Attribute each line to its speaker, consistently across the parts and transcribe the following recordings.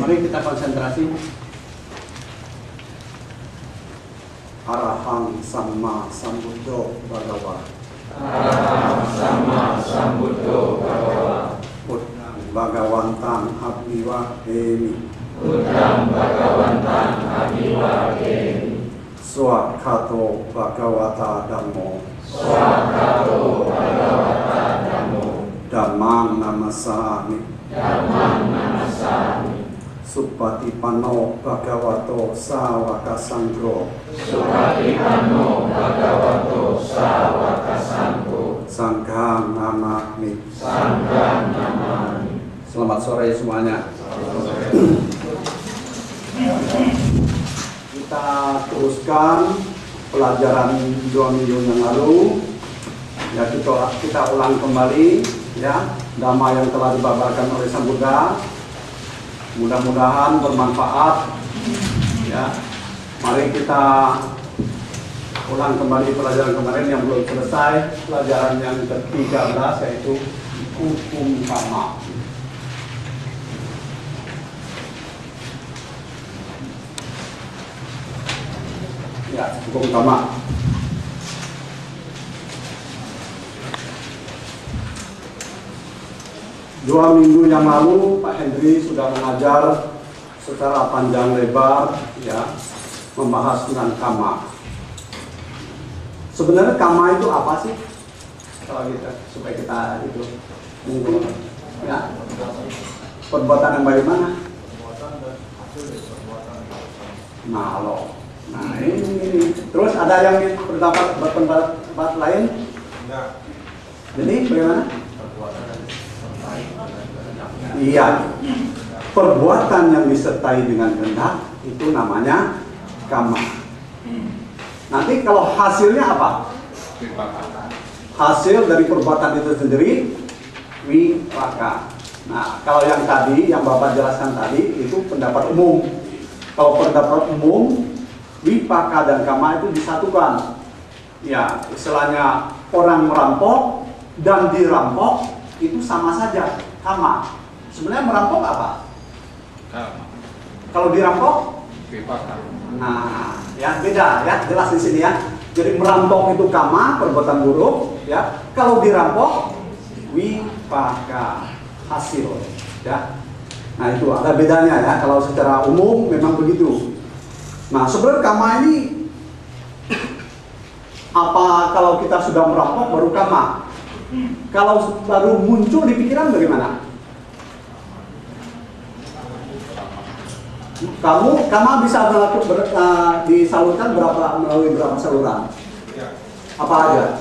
Speaker 1: Mari kita konsentrasi. Arahang Sama Sambuddho Bhagawa.
Speaker 2: Arahang Sama Sambuddho Bhagawa.
Speaker 1: Buddhang Bhagawantan Abhiwademi.
Speaker 2: Buddhang Bhagawantan Abhiwademi.
Speaker 1: Swakato Bhagavata Dhammo.
Speaker 2: Swakato Bhagavata Dhammo.
Speaker 1: Dhammang Namasami.
Speaker 2: Dhammang Namasami.
Speaker 1: Supatipanno Bhagavato Sawaka Sangho.
Speaker 2: Supatipanno Bhagavato Sawaka Sangho.
Speaker 1: Sanghang Namami.
Speaker 2: Sanghang Namami.
Speaker 1: Selamat sore semuanya. Kita teruskan pelajaran 2 minggu yang lalu. Ya, kita ulang kembali ya dhamma yang telah dibabarkan oleh Sang Buddha. Mudah-mudahan bermanfaat ya. Mari kita ulang kembali pelajaran kemarin yang belum selesai, pelajaran yang ke-13 yaitu hukum kama. Ya, hukum kama. Dua minggu yang lalu Pak Hendri sudah mengajar secara panjang lebar ya membahas tentang kama. Sebenarnya kama itu apa sih? Kalau kita supaya kita itu menggunakan ya perbuatan yang bagaimana? Nah ini. Terus ada yang berpendapat lain? Jadi bagaimana? Iya, perbuatan yang disertai dengan kehendak itu namanya kama. Nanti kalau hasilnya apa? Hasil dari perbuatan itu sendiri wipaka. Nah, kalau yang tadi, yang Bapak jelaskan tadi itu pendapat umum. Kalau pendapat umum, wipaka dan kama itu disatukan. Ya, istilahnya orang merampok dan dirampok itu sama saja, kama. Sebenarnya merampok apa?
Speaker 2: Kama.
Speaker 1: Kalau dirampok?
Speaker 2: Wipaka.
Speaker 1: Nah, ya beda ya, jelas di sini ya. Jadi merampok itu kama, perbuatan buruk, ya. Kalau dirampok wipaka, hasil, ya. Nah, itu ada bedanya ya. Kalau secara umum memang begitu. Nah, sebenarnya kama ini apa kalau kita sudah merampok baru kama? Kalau baru muncul di pikiran bagaimana? Kama bisa disalurkan melalui berapa saluran? Apa aja?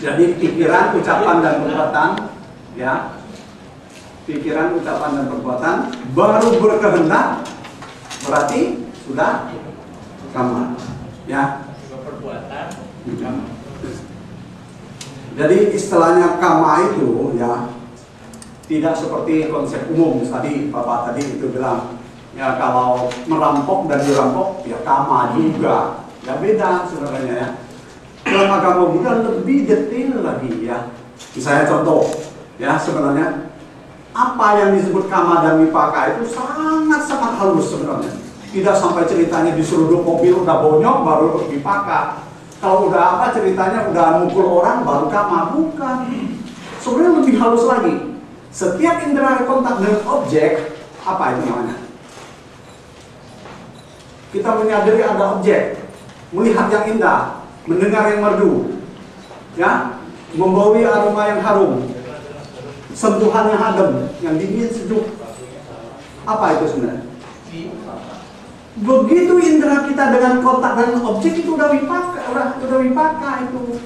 Speaker 1: Jadi pikiran, ucapan dan perbuatan, ya. Pikiran, ucapan dan perbuatan baru berkehendak berarti sudah kama, ya. Jadi istilahnya kama itu ya tidak seperti konsep umum tadi Bapak tadi itu bilang ya kalau merampok dan dirampok ya kama juga ya beda sebenarnya ya. Dalam agama Buddha lebih detail lagi ya. Misalnya contoh ya sebenarnya apa yang disebut kama dan wipaka itu sangat halus sebenarnya. Tidak sampai ceritanya diseruduk mobil udah bonyok baru wipaka. Kalau udah apa ceritanya udah mukul orang baru kama, bukan. Sebenarnya lebih halus lagi. Setiap indera kontak dengan objek, apa itu namanya? Kita menyadari ada objek, melihat yang indah, mendengar yang merdu, ya, membawa aroma yang harum, sentuhan yang adem, yang dingin sejuk. Apa itu sebenarnya? Begitu indera kita dengan kontak dengan objek itu udah wipaka itu.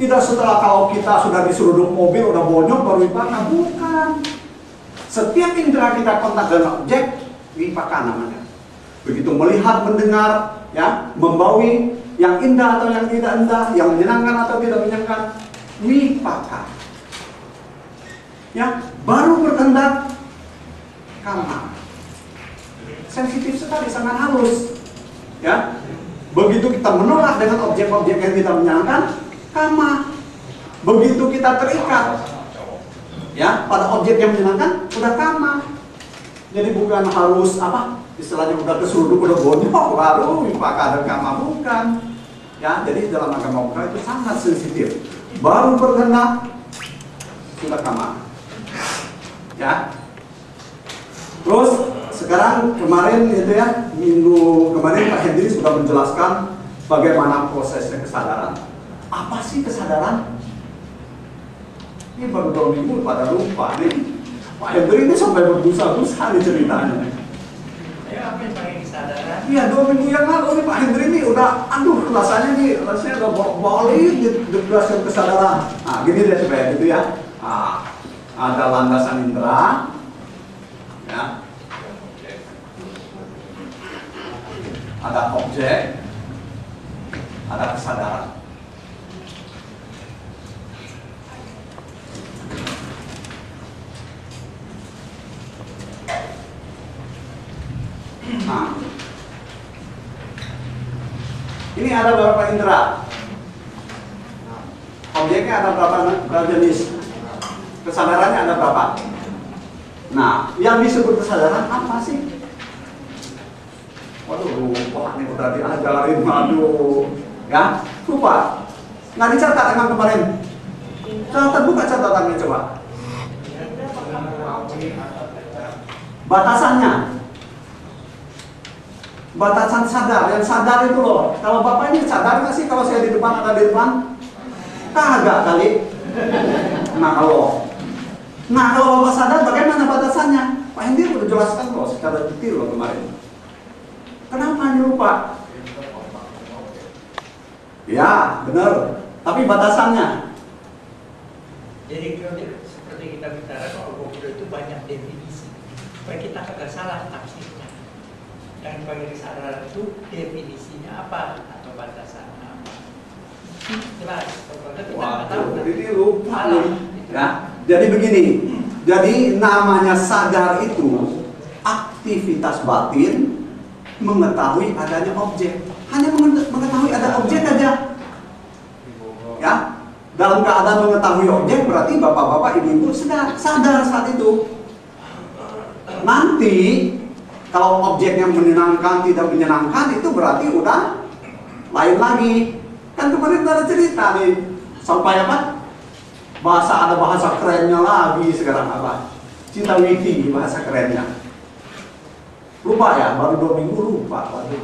Speaker 1: Tidak setelah kalau kita sudah diseruduk mobil udah bonyok baru wipaka, bukan. Setiap indera kita kontak dengan objek wipaka namanya. Begitu melihat, mendengar, ya, membawi yang indah atau yang tidak indah, yang menyenangkan atau tidak menyenangkan, wipaka. Ya, baru berkehendak kama. Sensitif sekali, sangat halus, ya. Begitu kita menolak dengan objek-objek yang tidak menyenangkan, kama. Begitu kita terikat ya pada objek yang menyenangkan, udah kama. Jadi bukan harus apa istilahnya udah keseruduk, udah bonyok baru pakai ada kama, bukan. Ya, jadi dalam agama Buddha itu sangat sensitif. Baru berkehendak sudah kama. Ya. Terus sekarang kemarin itu ya, minggu kemarin Pak Hendri sudah menjelaskan bagaimana prosesnya kesadaran. Apa sih kesadaran? Ini baru 2 minggu pada lupa nih. Pak Hendri ini sampai berbusa-busa nih ceritanya.
Speaker 3: Ya, apa yang pakai kesadaran?
Speaker 1: Iya, 2 minggu yang lalu nih Pak Hendri ini udah, aduh rasanya udah bolak-balik dijelaskan kesadaran. Nah, gini deh supaya gitu ya. Nah, ada landasan indera, ya. Ada objek, ada kesadaran. Nah, ini ada berapa indera? Objeknya ada berapa jenis? Kesadarannya ada berapa? Nah, yang disebut kesadaran apa sih? Waduh, lupa nih tadi ajarin, aduh, ya, lupa. Nggak dicatat dengan kemarin. Catat, buka catatannya coba. Batasannya. Batasan sadar, yang sadar itu loh. Kalau Bapak ini sadar nggak sih kalau saya di depan ada di depan? Kagak kali. Nah kalau Bapak sadar bagaimana batasannya? Pak Hendri udah jelaskan loh secara detail loh kemarin. Kenapa ini lupa? Ya benar. Tapi batasannya.
Speaker 3: Jadi seperti kita bicara kalau Buddha itu banyak definisi. Supaya kita kagak salah tafsirnya. Dan bagi kesadaran itu definisinya apa atau batasannya apa? Jelas. Kalau kita nggak tahu.
Speaker 1: Ini lupa nih. Ya. Jadi begini. Jadi namanya sadar itu aktivitas batin mengetahui adanya objek. Hanya mengetahui ada objek aja. Ya. Dalam keadaan mengetahui objek berarti bapak-bapak, ibu-ibu sadar saat itu. Nanti kalau objeknya menyenangkan, tidak menyenangkan, itu berarti udah lain lagi. Kan kemarin ada cerita nih, sampai apa? Ada bahasa kerennya lagi sekarang apa? Cinta wiki bahasa kerennya. Lupa ya, baru 2 minggu lupa. Waduh.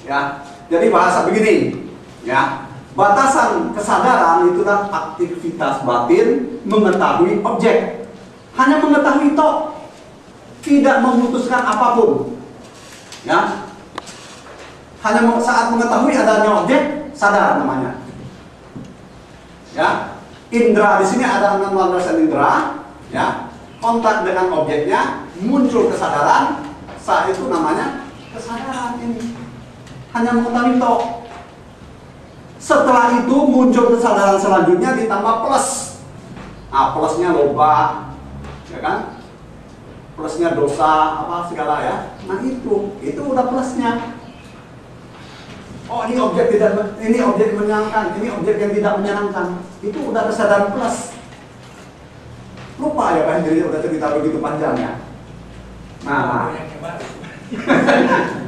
Speaker 1: Ya, jadi bahasa begini, ya. Batasan kesadaran itu kan aktivitas batin mengetahui objek. Hanya mengetahui toh. Tidak memutuskan apapun, ya. Hanya saat mengetahui adanya objek sadar namanya, ya. Indra di sini ada landasan indra, ya. Kontak dengan objeknya muncul kesadaran, saat itu namanya kesadaran ini. Hanya mengetahui toh. Setelah itu muncul kesadaran selanjutnya ditambah plus. Nah, plusnya loba, ya kan? Plusnya dosa apa segala ya. Nah itu udah plusnya. Oh ini objek menyenangkan, ini objek yang tidak menyenangkan. Itu udah kesadaran plus. Lupa ya kan, jadi udah cerita begitu panjang ya. Nah,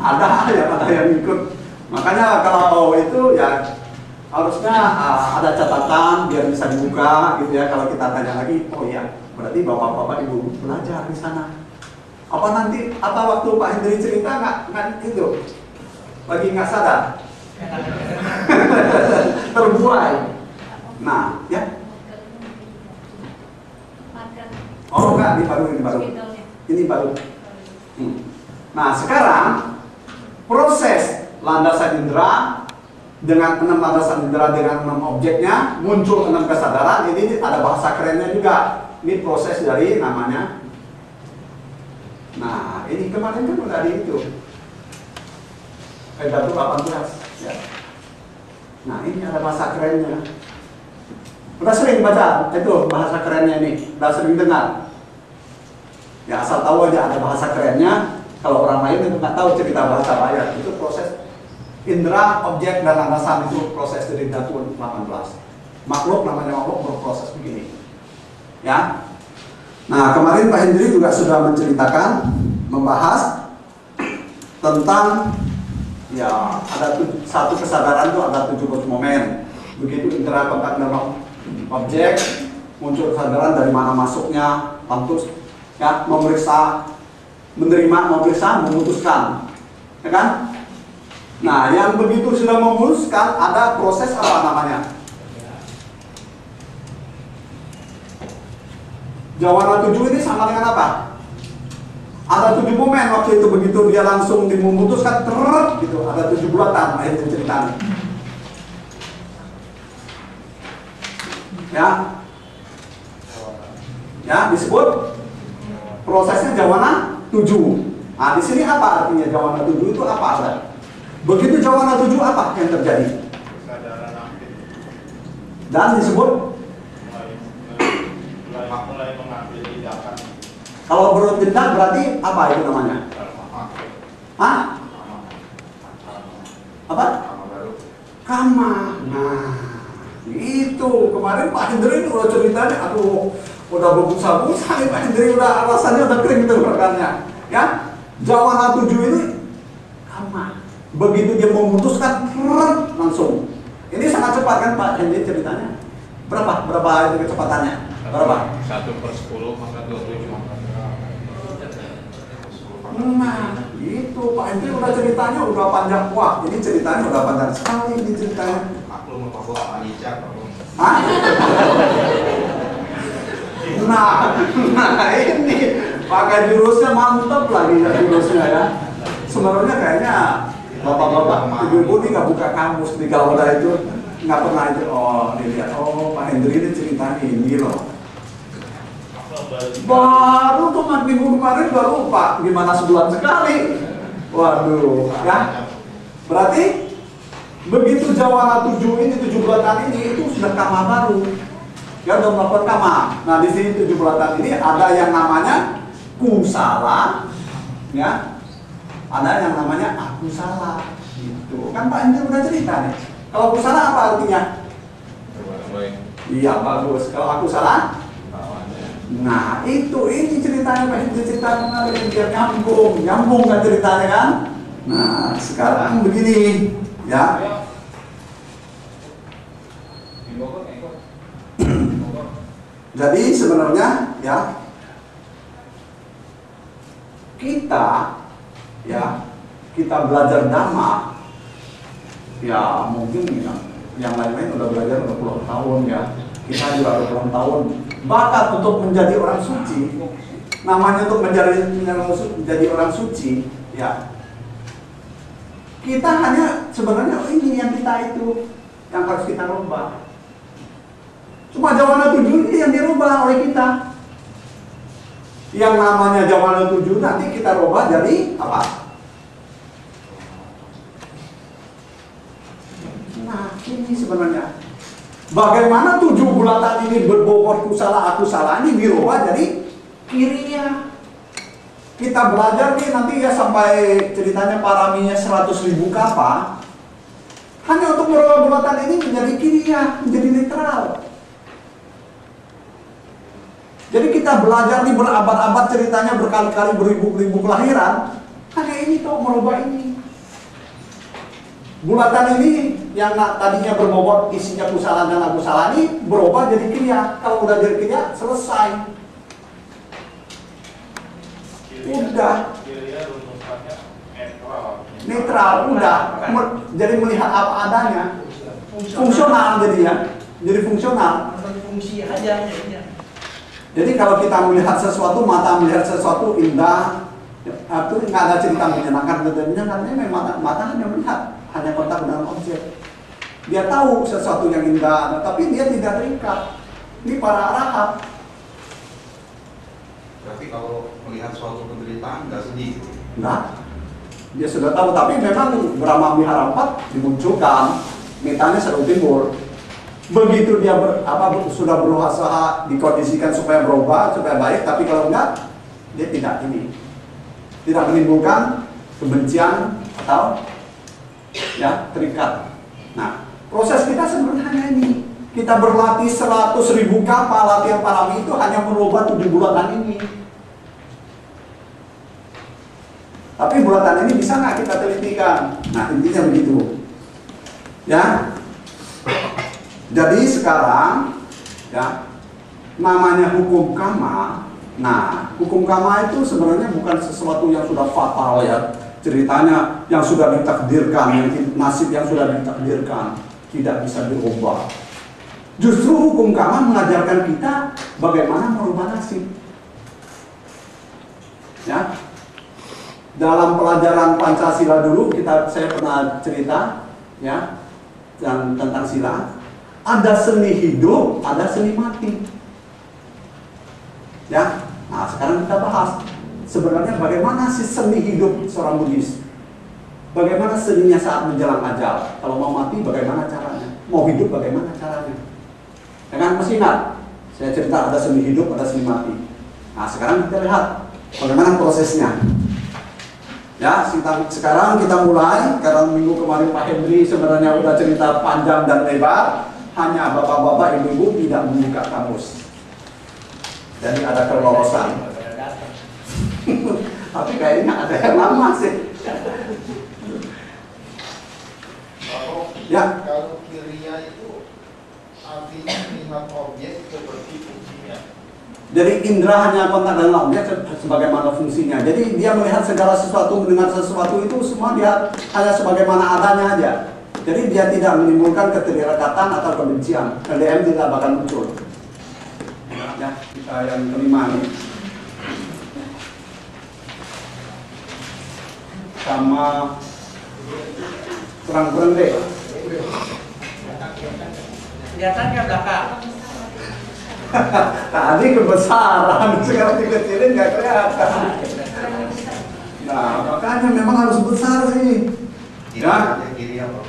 Speaker 1: ada yang ikut. Makanya kalau itu ya harusnya ada catatan biar bisa dibuka gitu ya. Kalau kita tanya lagi, oh iya, berarti bapak-bapak ibu belajar di sana. Apa waktu Pak Hendri cerita nggak itu lagi nggak sadar terbuai. Nah ya, oh enggak, ini baru. Nah sekarang proses landasan indera dengan 6 landasan indera dengan 6 objeknya muncul 6 kesadaran. Ini ada bahasa kerennya juga. Ini proses dari namanya. Nah, ini kemarin kan udah ada itu. Pidato 18 ya. Nah, ini ada bahasa kerennya. Udah sering baca itu bahasa kerennya ini, udah sering dengar. Ya asal tahu aja ada bahasa kerennya. Kalau orang lain itu nggak tahu cerita bahasa bayar, itu proses Indra, objek, dan landasan itu proses dari Datu 18. Makhluk namanya makhluk berproses begini. Ya. Nah, kemarin Pak Hendri juga sudah menceritakan, membahas tentang ya ada satu kesadaran itu ada 7 momen. Begitu indera kontak dengan objek, muncul kesadaran dari mana masuknya, pantus, ya, memeriksa, menerima, memeriksa, memutuskan, ya kan? Nah, yang begitu sudah memutuskan ada proses apa namanya? Jawana 7 ini sama dengan apa? Ada 7 momen waktu itu begitu dia langsung memutuskan gitu, ada 7 bulatan akhirnya ceritanya. Ya, disebut prosesnya Jawana 7. Nah, di sini apa artinya Jawana 7 itu apa ada? Begitu Jawana 7 apa yang terjadi?
Speaker 2: Kesadaran aktif.
Speaker 1: Dan disebut
Speaker 2: mulai mengambil tindakan.
Speaker 1: kalau bertindak berarti apa itu namanya? Hah? Apa? Kama. Nah, itu kemarin Pak Hendri udah ceritanya, aduh, udah berbusa-busa nih Pak Hendri, udah rasanya udah kering itu rekannya. Ya, Jawana 7 ini kama. Begitu dia memutuskan, langsung. Ini sangat cepat kan Pak Hendri ceritanya? Berapa itu kecepatannya? Berapa?
Speaker 2: 1/10 maka 27.
Speaker 1: Nah, itu Pak Hendri udah ceritanya udah panjang. Wah, ini ceritanya udah panjang sekali ini ceritanya.
Speaker 2: Aku mau bawa Anica,
Speaker 1: Hah? Nah ini pakai jurusnya mantap lagi ya jurusnya ya. Sebenarnya kayaknya bapak-bapak ibu-ibu ini nggak buka kamus di Garuda itu, nggak pernah itu. Oh, dilihat. Oh, Pak Hendri ini ceritanya ini loh. Baru tuh minggu kemarin baru Pak, gimana sebulan sekali. Waduh, ya. Berarti begitu Jawana 7 ini 7 bulatan ini itu sudah kama baru. Ya udah melakukan kama. Nah, di sini 7 bulatan ini ada yang namanya kusala, ya. Ada yang namanya akusala. Gitu. Kan Pak Hendri udah cerita nih. Kalau kusala apa artinya? Iya, bagus. Kalau akusala? Nah, ini ceritanya Pak Hendri cerita kemarin biar nyambung kan ceritanya kan? Nah, sekarang begini, ya. Jadi sebenarnya ya kita belajar Dhamma ya mungkin yang lain-lain udah belajar udah puluhan tahun ya. Kita juga udah puluhan tahun. Bakat untuk menjadi orang suci, namanya untuk menjadi orang suci, ya. Kita hanya sebenarnya ini yang kita itu yang harus kita rubah. Cuma Jawana 7 ini yang dirubah oleh kita. Yang namanya Jawana 7 nanti kita rubah jadi apa? Nah, ini sebenarnya bagaimana 7 bulatan ini berbobot kusala akusala ini dirubah jadi kiriya. Kita belajar nih nanti ya sampai ceritanya paraminya 100.000 kapa. Hanya untuk merubah bulatan ini menjadi kiriya, menjadi netral. Jadi kita belajar nih berabad-abad ceritanya berkali-kali beribu-ribu kelahiran. Hanya ini tuh merubah ini. Bulatan ini yang tadinya berbobot isinya kusala dan akusala ini berubah jadi kiriya. Kalau udah jadi kiriya selesai. Udah. Netral, udah. Jadi melihat apa adanya. Fungsional jadi ya. Jadi fungsional.
Speaker 3: Fungsi aja jadinya.
Speaker 1: Jadi kalau kita melihat sesuatu, mata melihat sesuatu indah, itu nggak ada cerita menyenangkan dan menyenangkan. Memang mata hanya melihat, hanya kontak dengan objek. Dia tahu sesuatu yang indah, tapi dia tidak terikat. Ini para arahat.
Speaker 2: Berarti kalau melihat suatu penderitaan nggak sedih?
Speaker 1: Nah, dia sudah tahu, tapi memang Brahma Vihara 4 dimunculkan, metanya selalu timbul. Begitu dia sudah berusaha dikondisikan supaya berubah, supaya baik, tapi kalau enggak, dia tidak menimbulkan kebencian atau ya, terikat. Nah, proses kita sebenarnya hanya ini. Kita berlatih 100.000 kapal latihan parami itu hanya merubah 7 bulatan ini. Tapi bulatan ini bisa nggak kita telitikan? Nah, intinya begitu. Ya. Jadi sekarang, ya, namanya hukum karma. Nah, hukum karma itu sebenarnya bukan sesuatu yang sudah fatal ya. Ceritanya yang sudah ditakdirkan, yang nasib yang sudah ditakdirkan tidak bisa dirubah. Justru hukum karma mengajarkan kita bagaimana merubah nasib. Ya. Dalam pelajaran Pancasila dulu saya pernah cerita ya tentang sila. Ada seni hidup, ada seni mati. Ya. Nah, sekarang kita bahas sebenarnya bagaimana sih seni hidup seorang Buddhis. Bagaimana seninya saat menjelang ajal. Kalau mau mati bagaimana caranya? Mau hidup bagaimana caranya? Ya kan, masih ingat? Saya cerita ada seni hidup, ada seni mati. Nah, sekarang kita lihat bagaimana prosesnya. Ya, sekarang kita mulai. Karena minggu kemarin Pak Hendri sebenarnya udah cerita panjang dan lebar. Hanya bapak-bapak, ibu-ibu tidak membuka kamus. Jadi ada kelolosan. Tapi kayaknya ada yang lama sih. Ya.
Speaker 2: Kalau kiriya itu artinya melihat objek seperti fungsinya.
Speaker 1: Jadi indera hanya kontak dengan objek sebagaimana fungsinya. Jadi dia melihat segala sesuatu, mendengar sesuatu itu semua dia hanya sebagaimana adanya aja. Jadi dia tidak menimbulkan keterikatan atau kebencian. LDM tidak bakal muncul. Ya, kita yang kelima nih. Sama kurang-kurang deh.
Speaker 3: Kelihatannya belakang.
Speaker 1: Tadi kebesaran, sekarang dikecilin nggak kelihatan. Nah, makanya memang harus besar sih. Ya.
Speaker 2: Kiri apa?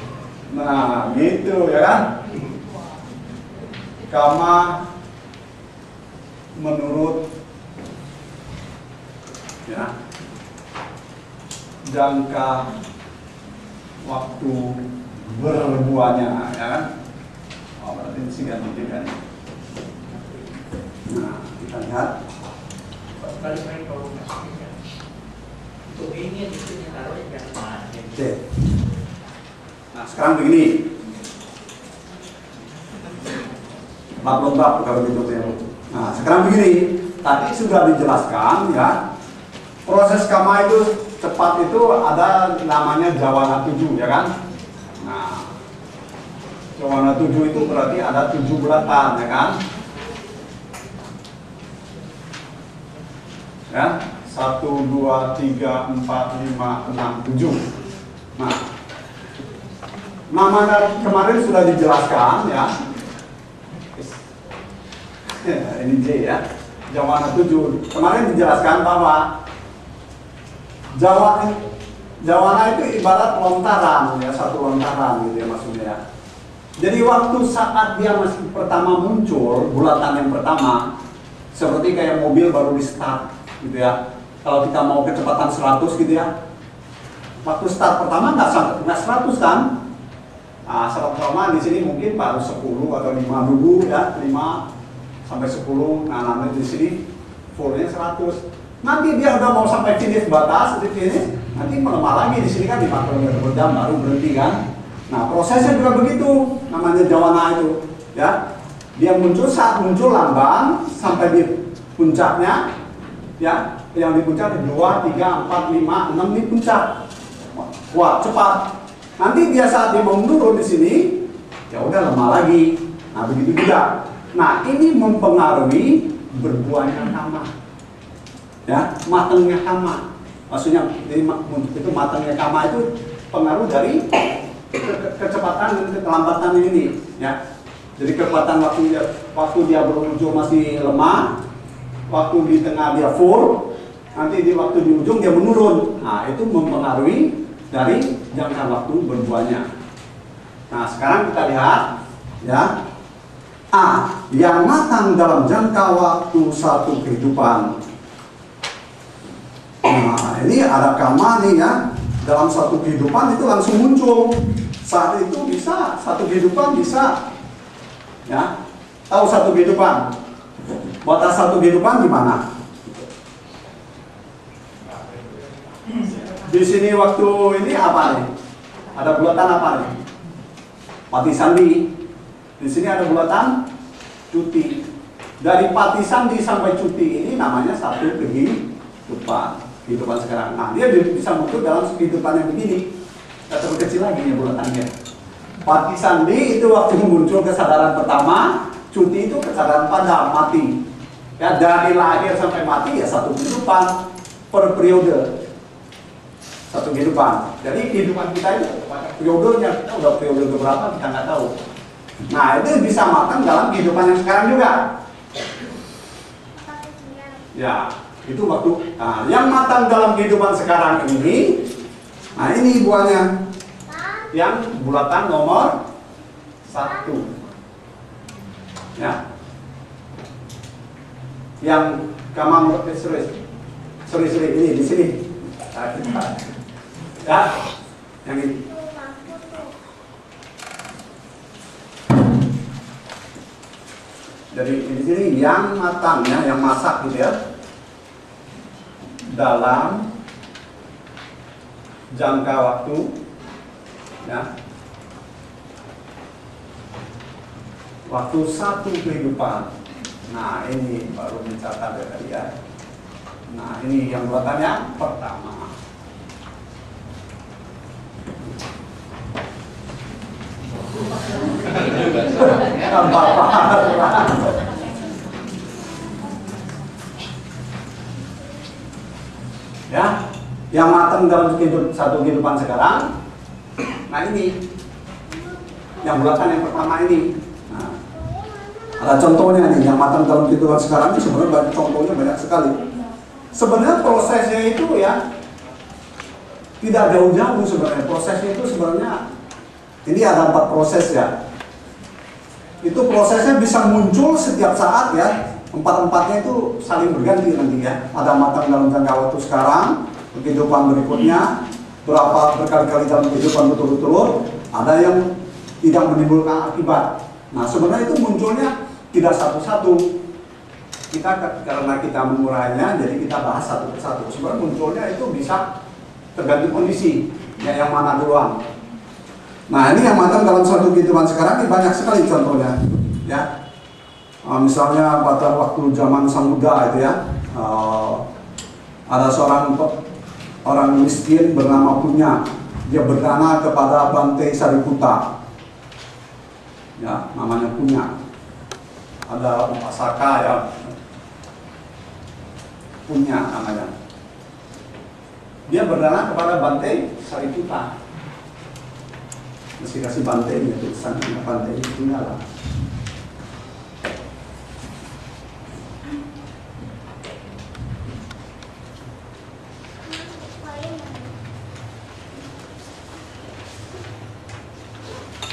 Speaker 1: Nah, gitu ya kan? Kama menurut ya jangka waktu berbuahnya, ya kan? Oh, berarti sih ganti kan? Nah, kita lihat.
Speaker 3: Balik lagi kalau masuknya. Untuk ini itu ditaruh di mana?
Speaker 1: Oke. Nah, sekarang begini. Bab lomba kalau gitu ya. Nah, sekarang begini. Tadi sudah dijelaskan ya. Proses kama itu cepat itu ada namanya jawana 7 ya kan? Nah, jawana 7 itu berarti ada 7 bulatan ya kan? Ya, 1, 2, 3, 4, 5, 6, 7. Nah, namanya kemarin sudah dijelaskan ya. Ini J ya. Jawana 7. Kemarin dijelaskan bahwa Jawana itu ibarat lontaran ya, satu lontaran gitu ya maksudnya ya. Jadi waktu saat dia masih pertama muncul, bulatan yang pertama, seperti kayak mobil baru di start gitu ya. Kalau kita mau kecepatan 100 gitu ya. Waktu start pertama nggak 100 kan? Nah, syarat pertama di sini mungkin baru 10 atau 5 dulu ya, 5 sampai 10. Nah, nanti di sini fullnya 100. Nanti dia udah mau sampai finish batas, di finish, nanti melemah lagi di sini kan 5 km per jam baru berhenti kan. Nah, prosesnya juga begitu, namanya jawana itu, ya. Dia muncul saat muncul lamban sampai di puncaknya, ya. Yang di puncak 2, 3, 4, 5, 6 di puncak. Wah, cepat. Nanti dia saat dia mau menurun di sini, ya udah lemah lagi. Nah, begitu juga. Nah, ini mempengaruhi berbuahnya kama. Ya, matangnya kama. Maksudnya itu matangnya kama itu pengaruh dari kecepatan dan kelambatan ini, ya. Jadi kecepatan waktu dia berujung masih lemah, waktu di tengah dia full, nanti di waktu di ujung dia menurun. Nah, itu mempengaruhi dari jangka waktu berbuahnya. Nah, sekarang kita lihat, ya. A, yang matang dalam jangka waktu satu kehidupan. Nah, ini ada kama nih ya. dalam satu kehidupan itu langsung muncul. Saat itu bisa, satu kehidupan bisa. Ya, tahu satu kehidupan. Batas satu kehidupan di mana? Di sini waktu ini apa nih? Ada bulatan apa nih? Pati sandi. Di sini ada bulatan cuti. Dari pati sandi sampai cuti ini namanya satu kehidupan sekarang. Nah, dia bisa muncul dalam kehidupan yang begini. Kita kecil lagi ya bulatannya. Pati sandi itu waktu muncul kesadaran pertama, cuti itu kesadaran pada mati. Ya, dari lahir sampai mati ya satu kehidupan per periode. Satu kehidupan. Jadi kehidupan kita itu periodenya, kita udah periode berapa kita nggak tahu. Nah, itu bisa matang dalam kehidupan yang sekarang juga. Ya, itu waktu. Nah, yang matang dalam kehidupan sekarang ini, nah ini buahnya. Yang bulatan nomor 1. Ya. Yang kamar sorry ini di sini. Ya, yang ini. Jadi di sini yang matang ya, yang masak gitu ya. Dalam jangka waktu ya. Waktu satu kehidupan. Nah, ini baru mencatat ya tadi ya. Nah, ini yang buatannya pertama. Ya, yang matang dalam satu kehidupan sekarang. Nah, ini yang bulatan yang pertama ini. Nah, ada contohnya nih, yang matang dalam kehidupan sekarang ini sebenarnya contohnya banyak sekali. Sebenarnya prosesnya itu ya tidak jauh-jauh sebenarnya. Prosesnya itu sebenarnya ini ada 4 proses ya. Itu prosesnya bisa muncul setiap saat ya. 4-4-nya itu saling berganti nanti ya. Ada matang dalam jangka waktu sekarang, kehidupan berikutnya, berapa berkali-kali dalam kehidupan betul-betul, ada yang tidak menimbulkan akibat. Nah, sebenarnya itu munculnya tidak satu-satu. Kita karena kita mengurainya, jadi kita bahas satu persatu. Sebenarnya munculnya itu bisa tergantung kondisi, ya, yang mana duluan. Nah, ini yang matang dalam satu kehidupan sekarang ini banyak sekali contohnya, ya. Misalnya pada waktu zaman Sang Buddha itu ya, ada seorang orang miskin bernama Punya. Dia berdana kepada Bante Sariputta, ya, namanya Punya. Ada upasaka ya, Punya namanya. Dia berdana kepada Bante Sariputta. Mesti kasih Bante nya tulisan Bante itu lah.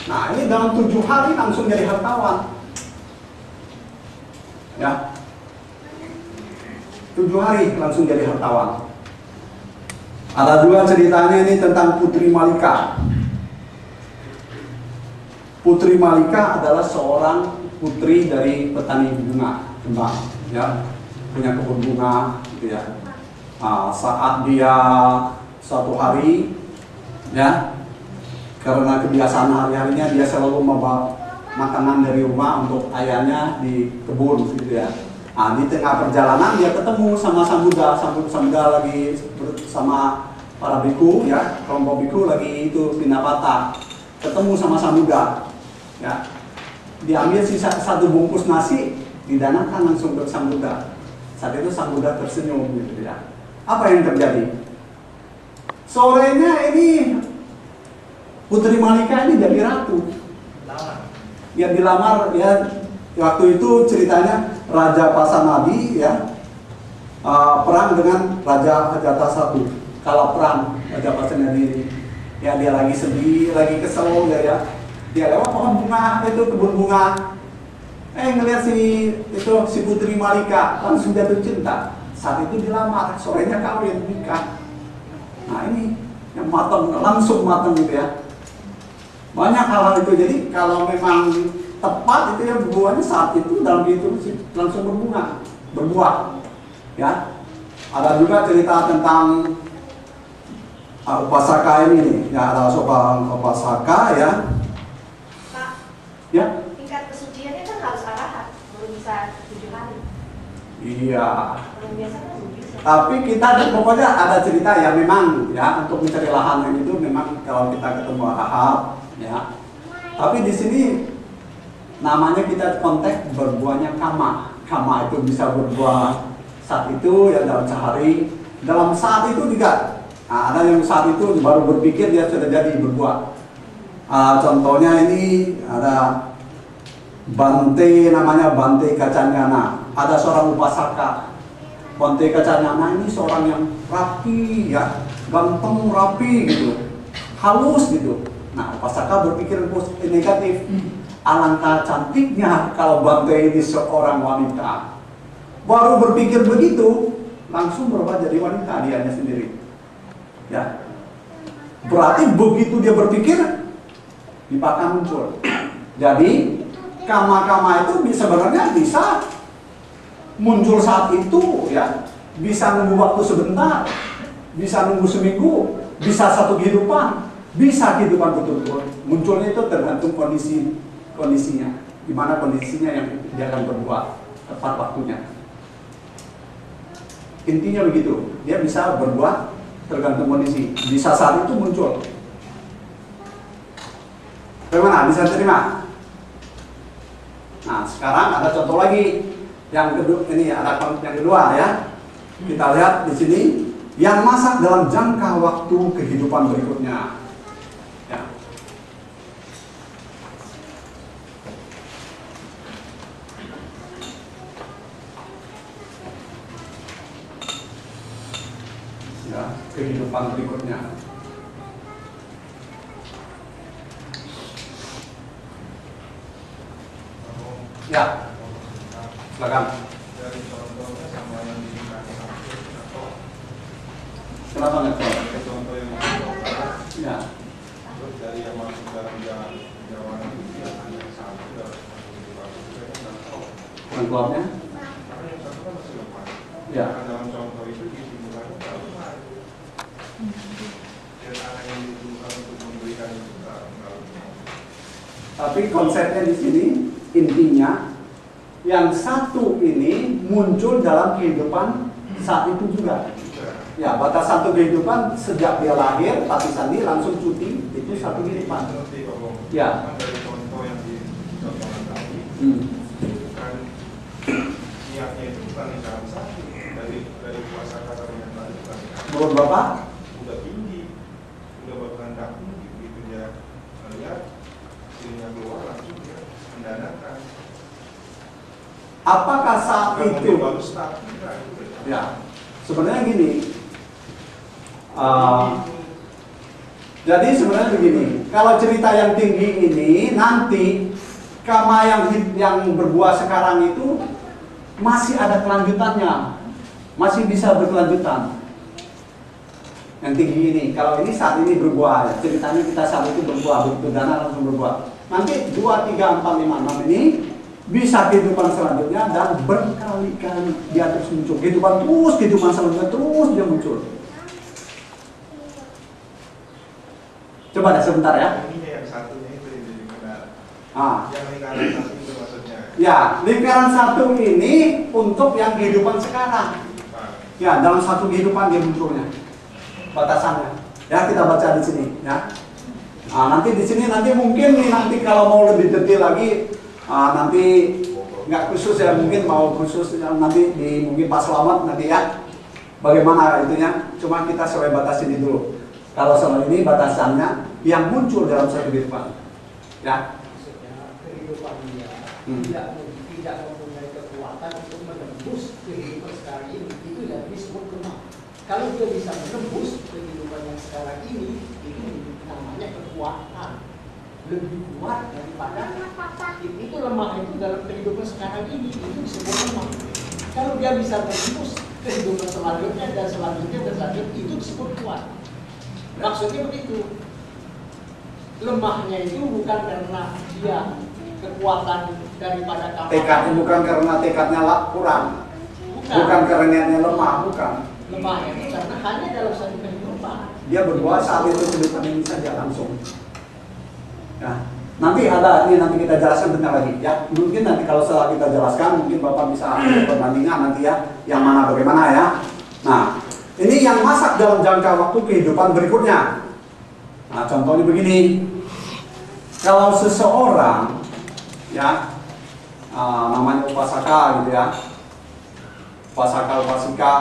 Speaker 1: Nah, ini dalam 7 hari langsung jadi hartawan. Ya. 7 hari langsung jadi hartawan. Ada juga ceritanya ini tentang Putri Malika. Putri Malika adalah seorang putri dari petani bunga, kembang, ya, punya kebun bunga, gitu ya. Saat dia suatu hari, ya, karena kebiasaan hari-harinya dia selalu membawa makanan dari rumah untuk ayahnya di kebun, gitu ya. Nah, di tengah perjalanan dia ketemu sama Sang Buddha. Sang Buddha lagi bersama para biku, ya, kelompok biku lagi itu pinapata. Ketemu sama Sang Buddha, ya. Diambil sisa 1 bungkus nasi, didanakan langsung ke Sang Buddha. Saat itu Sang Buddha tersenyum, gitu ya. Apa yang terjadi? Sorenya ini Putri Malika ini jadi ratu. Dia dilamar, ya. Waktu itu ceritanya Raja Pasanadi, ya, perang dengan Raja Ajatasattu. Kalah perang Raja Pasanadi, ya, dia lagi sedih, lagi kesel, ya. Dia lewat pohon bunga, itu kebun bunga. Ngelihat si Putri Malika langsung jatuh cinta. Saat itu dilamar, sorenya kawin nikah. Nah, ini yang matang, langsung matang gitu ya. Banyak hal-hal itu. Jadi kalau memang tepat itu ya buahnya saat itu dalam itu langsung berbuah. Ya. Ada juga cerita tentang upasaka ini nih. Ya, ada seorang upasaka ya.
Speaker 4: Pak,
Speaker 1: Ya.
Speaker 4: tingkat kesuciannya kan harus arahat, baru bisa 7 hari.
Speaker 1: Iya.
Speaker 4: Kalau biasa kan belum bisa.
Speaker 1: Tapi kita pokoknya ada cerita ya memang ya untuk mencari lahan itu memang kalau kita ketemu arahat ya. Tapi di sini namanya kita konteks berbuahnya kama. Kama itu bisa berbuah saat itu ya dalam sehari. Dalam saat itu juga ada yang saat itu baru berpikir dia sudah jadi berbuah. Contohnya ini ada Bante, namanya Bante Kacanyana. Ada seorang upasaka. Bante Kacanyana ini seorang yang rapi ya, ganteng rapi gitu, halus gitu. Nah, upasaka berpikir negatif. Alangkah cantiknya kalau Bante ini seorang wanita. Baru berpikir begitu, langsung berubah jadi wanita dianya sendiri. Ya, berarti begitu dia berpikir, dipaksa muncul. Jadi kama-kama itu sebenarnya bisa muncul saat itu, ya, bisa nunggu waktu sebentar, bisa nunggu seminggu, bisa satu kehidupan, bisa kehidupan betul-betul. Munculnya itu tergantung kondisinya, di mana kondisinya yang dia akan berbuat tepat waktunya. Intinya begitu, dia bisa berbuat tergantung kondisi. Bisa saat itu muncul. Bagaimana? Bisa terima? Nah, sekarang ada contoh lagi yang kedua. Ini ada yang kedua ya. Kita lihat di sini yang masak dalam jangka waktu kehidupan berikutnya. Ya. Ya, kehidupan berikutnya. Ya, silakan.
Speaker 2: Dari contohnya sama yang dikasih atau
Speaker 1: Kenapa nggak tahu?
Speaker 2: contoh yang
Speaker 1: Ya,
Speaker 2: terus dari yang masuk dalam Jawa itu yang hanya satu dalam saya nggak tahu.
Speaker 1: yang keluarnya?
Speaker 2: Karena yang satu kan masih lemah.
Speaker 1: Ya.
Speaker 2: Karena dalam contoh itu disimpulkannya nggak lemah. Dan anak yang ditujukan untuk memberikan itu nggak lemah.
Speaker 1: Tapi konsepnya di sini intinya yang satu ini muncul dalam kehidupan saat itu juga. Ya, batas satu kehidupan sejak dia lahir, Pati Sandi langsung cuti, itu satu kehidupan. Ya.
Speaker 2: Kan dari contoh yang dicontohkan tadi, bukan niatnya itu bukan lingkaran satu dari kuasa kata yang tadi bukan.
Speaker 1: Menurut Bapak?
Speaker 2: Udah tinggi, udah berkehendak tinggi, begitu dia melihat hasilnya keluar langsung dia mendanakan.
Speaker 1: Apakah saat
Speaker 2: Bukan
Speaker 1: itu?
Speaker 2: baru start, enggak, itu beda.
Speaker 1: Ya, sebenarnya gini. Jadi sebenarnya begini, kalau cerita yang tinggi ini nanti kama yang berbuah sekarang itu masih ada kelanjutannya, masih bisa berkelanjutan. Yang tinggi ini, kalau ini saat ini berbuah, ceritanya kita saat itu berbuah, begitu dana langsung berbuah. Nanti 2, 3, 4, 5, 6 ini bisa kehidupan selanjutnya dan berkali-kali dia terus muncul. Kehidupan selanjutnya terus dia muncul. Coba deh sebentar ya.
Speaker 2: Ini yang satunya itu yang jadi benar.
Speaker 1: Ah.
Speaker 2: Yang lingkaran satu itu maksudnya.
Speaker 1: Ya, lingkaran satu ini untuk yang kehidupan sekarang. Ya, dalam satu kehidupan dia munculnya. Batasannya. Ya, kita baca di sini ya. Nanti di sini nanti mungkin nih nanti kalau mau lebih detail lagi nanti nggak khusus ya, mungkin mau khusus nanti di mungkin Pak Selamat nanti ya. Bagaimana itunya? Cuma kita sesuai batas ini dulu. Kalau selama ini batasannya yang muncul dalam satu kehidupan. Ya.
Speaker 3: Maksudnya kehidupan dia tidak mempunyai kekuatan untuk menembus kehidupan sekarang ini, itu yang disebut lemah. Kalau dia bisa menembus kehidupan yang sekarang ini, itu namanya kekuatan. Lebih kuat daripada itu lemah itu dalam kehidupan sekarang ini, itu disebut lemah. Kalau dia bisa menembus kehidupan selanjutnya dan selanjutnya dan selanjutnya, itu disebut kuat. Maksudnya begitu. Lemahnya itu bukan karena dia kekuatan daripada kapal.
Speaker 1: Tekadnya bukan karena tekadnya kurang. Bukan karena niatnya lemah, bukan.
Speaker 3: Lemahnya itu karena hanya dalam satu kehidupan.
Speaker 1: Dia berbuat saat itu kehidupan ini saja langsung. Ya. Nanti ada ini nanti kita jelaskan bentar lagi ya. Mungkin nanti kalau setelah kita jelaskan mungkin Bapak bisa perbandingan nanti ya yang mana bagaimana ya. Nah, ini yang masak dalam jangka waktu kehidupan berikutnya. Nah, contohnya begini. Kalau seseorang ya namanya upasaka gitu ya. Upasaka upasika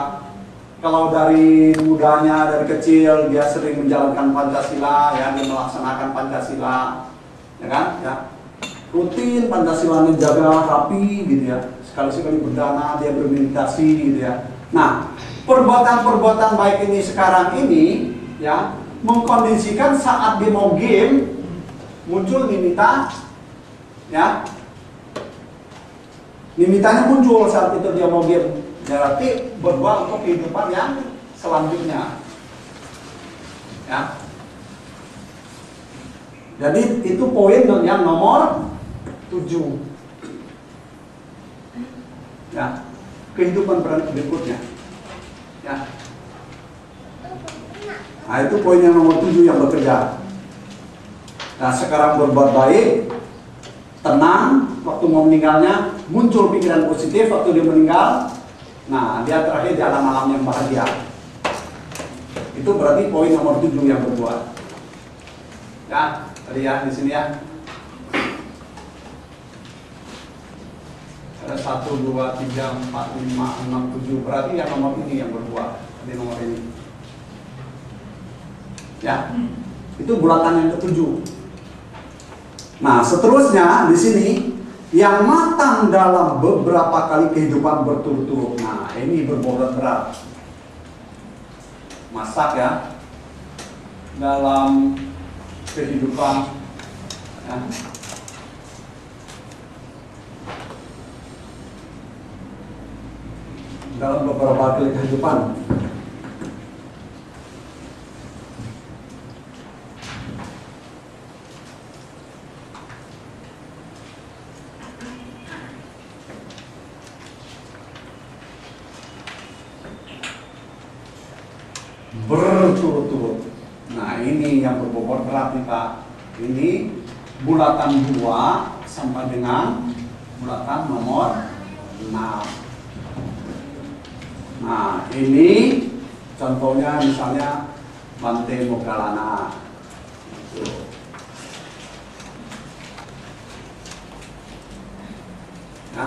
Speaker 1: kalau dari mudanya dari kecil dia sering menjalankan Pancasila ya, dia melaksanakan Pancasila. Ya kan? Ya. Rutin Pancasilanya jaga rapi gitu ya. Sekali-sekali berdana, dia bermeditasi gitu ya. Nah, perbuatan-perbuatan baik ini sekarang ini ya mengkondisikan saat dia mau game muncul nimita ya. Nimitanya muncul saat itu dia mau game. Berarti berbuat untuk kehidupan yang selanjutnya. Ya. Jadi itu poin yang nomor 7. Ya, kehidupan berikutnya. Ya. Nah, itu poin yang nomor 7 yang bekerja. Nah, sekarang berbuat baik, tenang, waktu mau meninggalnya, muncul pikiran positif waktu dia meninggal. Nah, dia terakhir di alam-alam yang bahagia. Itu berarti poin nomor 7 yang berbuat. Ya. Tadi ya di sini ya ada 1, 2, 3, 4, 5, 6, 7 berarti yang nomor ini yang berbuat di nomor ini ya itu bulatan yang ke-7. Nah seterusnya di sini yang matang dalam beberapa kali kehidupan berturut-turut. Nah ini berbobot berat masak ya dalam kehidupan ya. Dalam beberapa kali kehidupan berturut-turut. Nah ini yang berbobot berat nih Pak. Ini bulatan 2 sampai dengan bulatan nomor 6. Nah ini contohnya misalnya Bante Moggallana. Ya,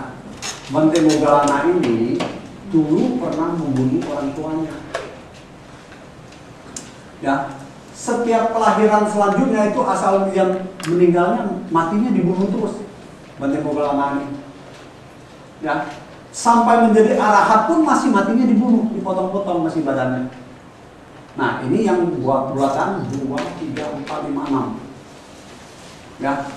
Speaker 1: Bante Moggallana ini dulu pernah membunuh orang tuanya. Ya, setiap kelahiran selanjutnya itu asal yang meninggalnya matinya dibunuh terus. Bante Moggallana ini. Ya, sampai menjadi arahat pun masih matinya dibunuh, dipotong-potong masih badannya. Nah, ini yang buat bulatan 2, 3, 4, 5, 6. Ya.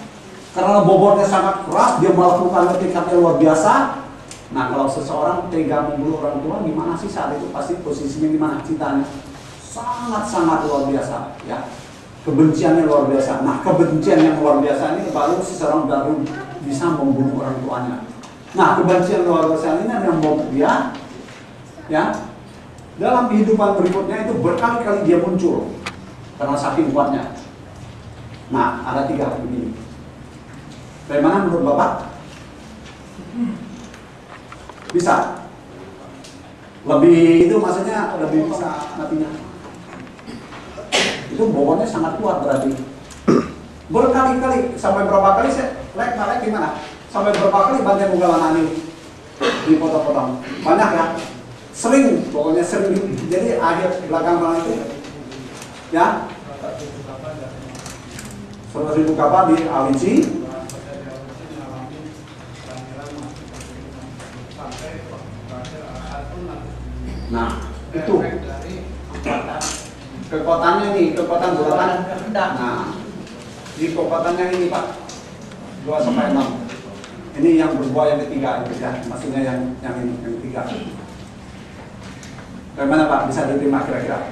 Speaker 1: Karena bobotnya sangat keras, dia melakukan tekadnya luar biasa. Nah, kalau seseorang tega membunuh orang tua, gimana sih saat itu pasti posisinya gimana cintanya? Sangat-sangat luar biasa, ya. Kebenciannya luar biasa. Nah, kebencian yang luar biasa ini baru seseorang baru bisa membunuh orang tuanya. Nah, kebencian luar biasa ini yang membuat dia, ya, dalam kehidupan berikutnya itu berkali-kali dia muncul karena saking kuatnya. Nah, ada 3 begini. Bagaimana menurut Bapak? Bisa? Lebih itu maksudnya lebih bisa matinya. Itu bobotnya sangat kuat berarti. Berkali-kali, sampai berapa kali saya naik gimana? Sampai berapa kali Bante Moggallana ini dipotong-potong? Banyak ya? Sering, pokoknya sering. Jadi akhir belakang itu ya 100.000 kapal di Awici. Nah, itu kekuatannya nih, kekuatan bulatan. Nah, di kekuatannya ini Pak 2 sampai 6. Ini yang berbuah yang ketiga itu ya, maksudnya yang ini yang ketiga. Bagaimana Pak? Bisa diterima kira-kira?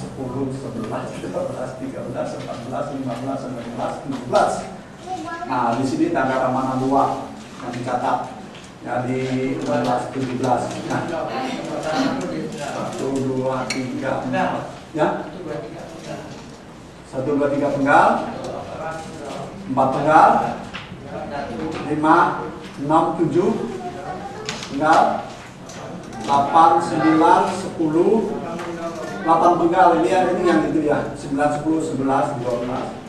Speaker 1: 10, 11, 12, 13, 14, 15, 16, 17. Nah, di sini tanggal mana 2 yang dicatat. Jadi 16, 17. Nah, 1, 2, 3, 4. Ya? 1, 2, 3 penggal. 4 penggal. 5, 6, 7 penggal. 8, 9, 10, 8 penggal. Ini yang itu ya. 9, 10, 11, 12,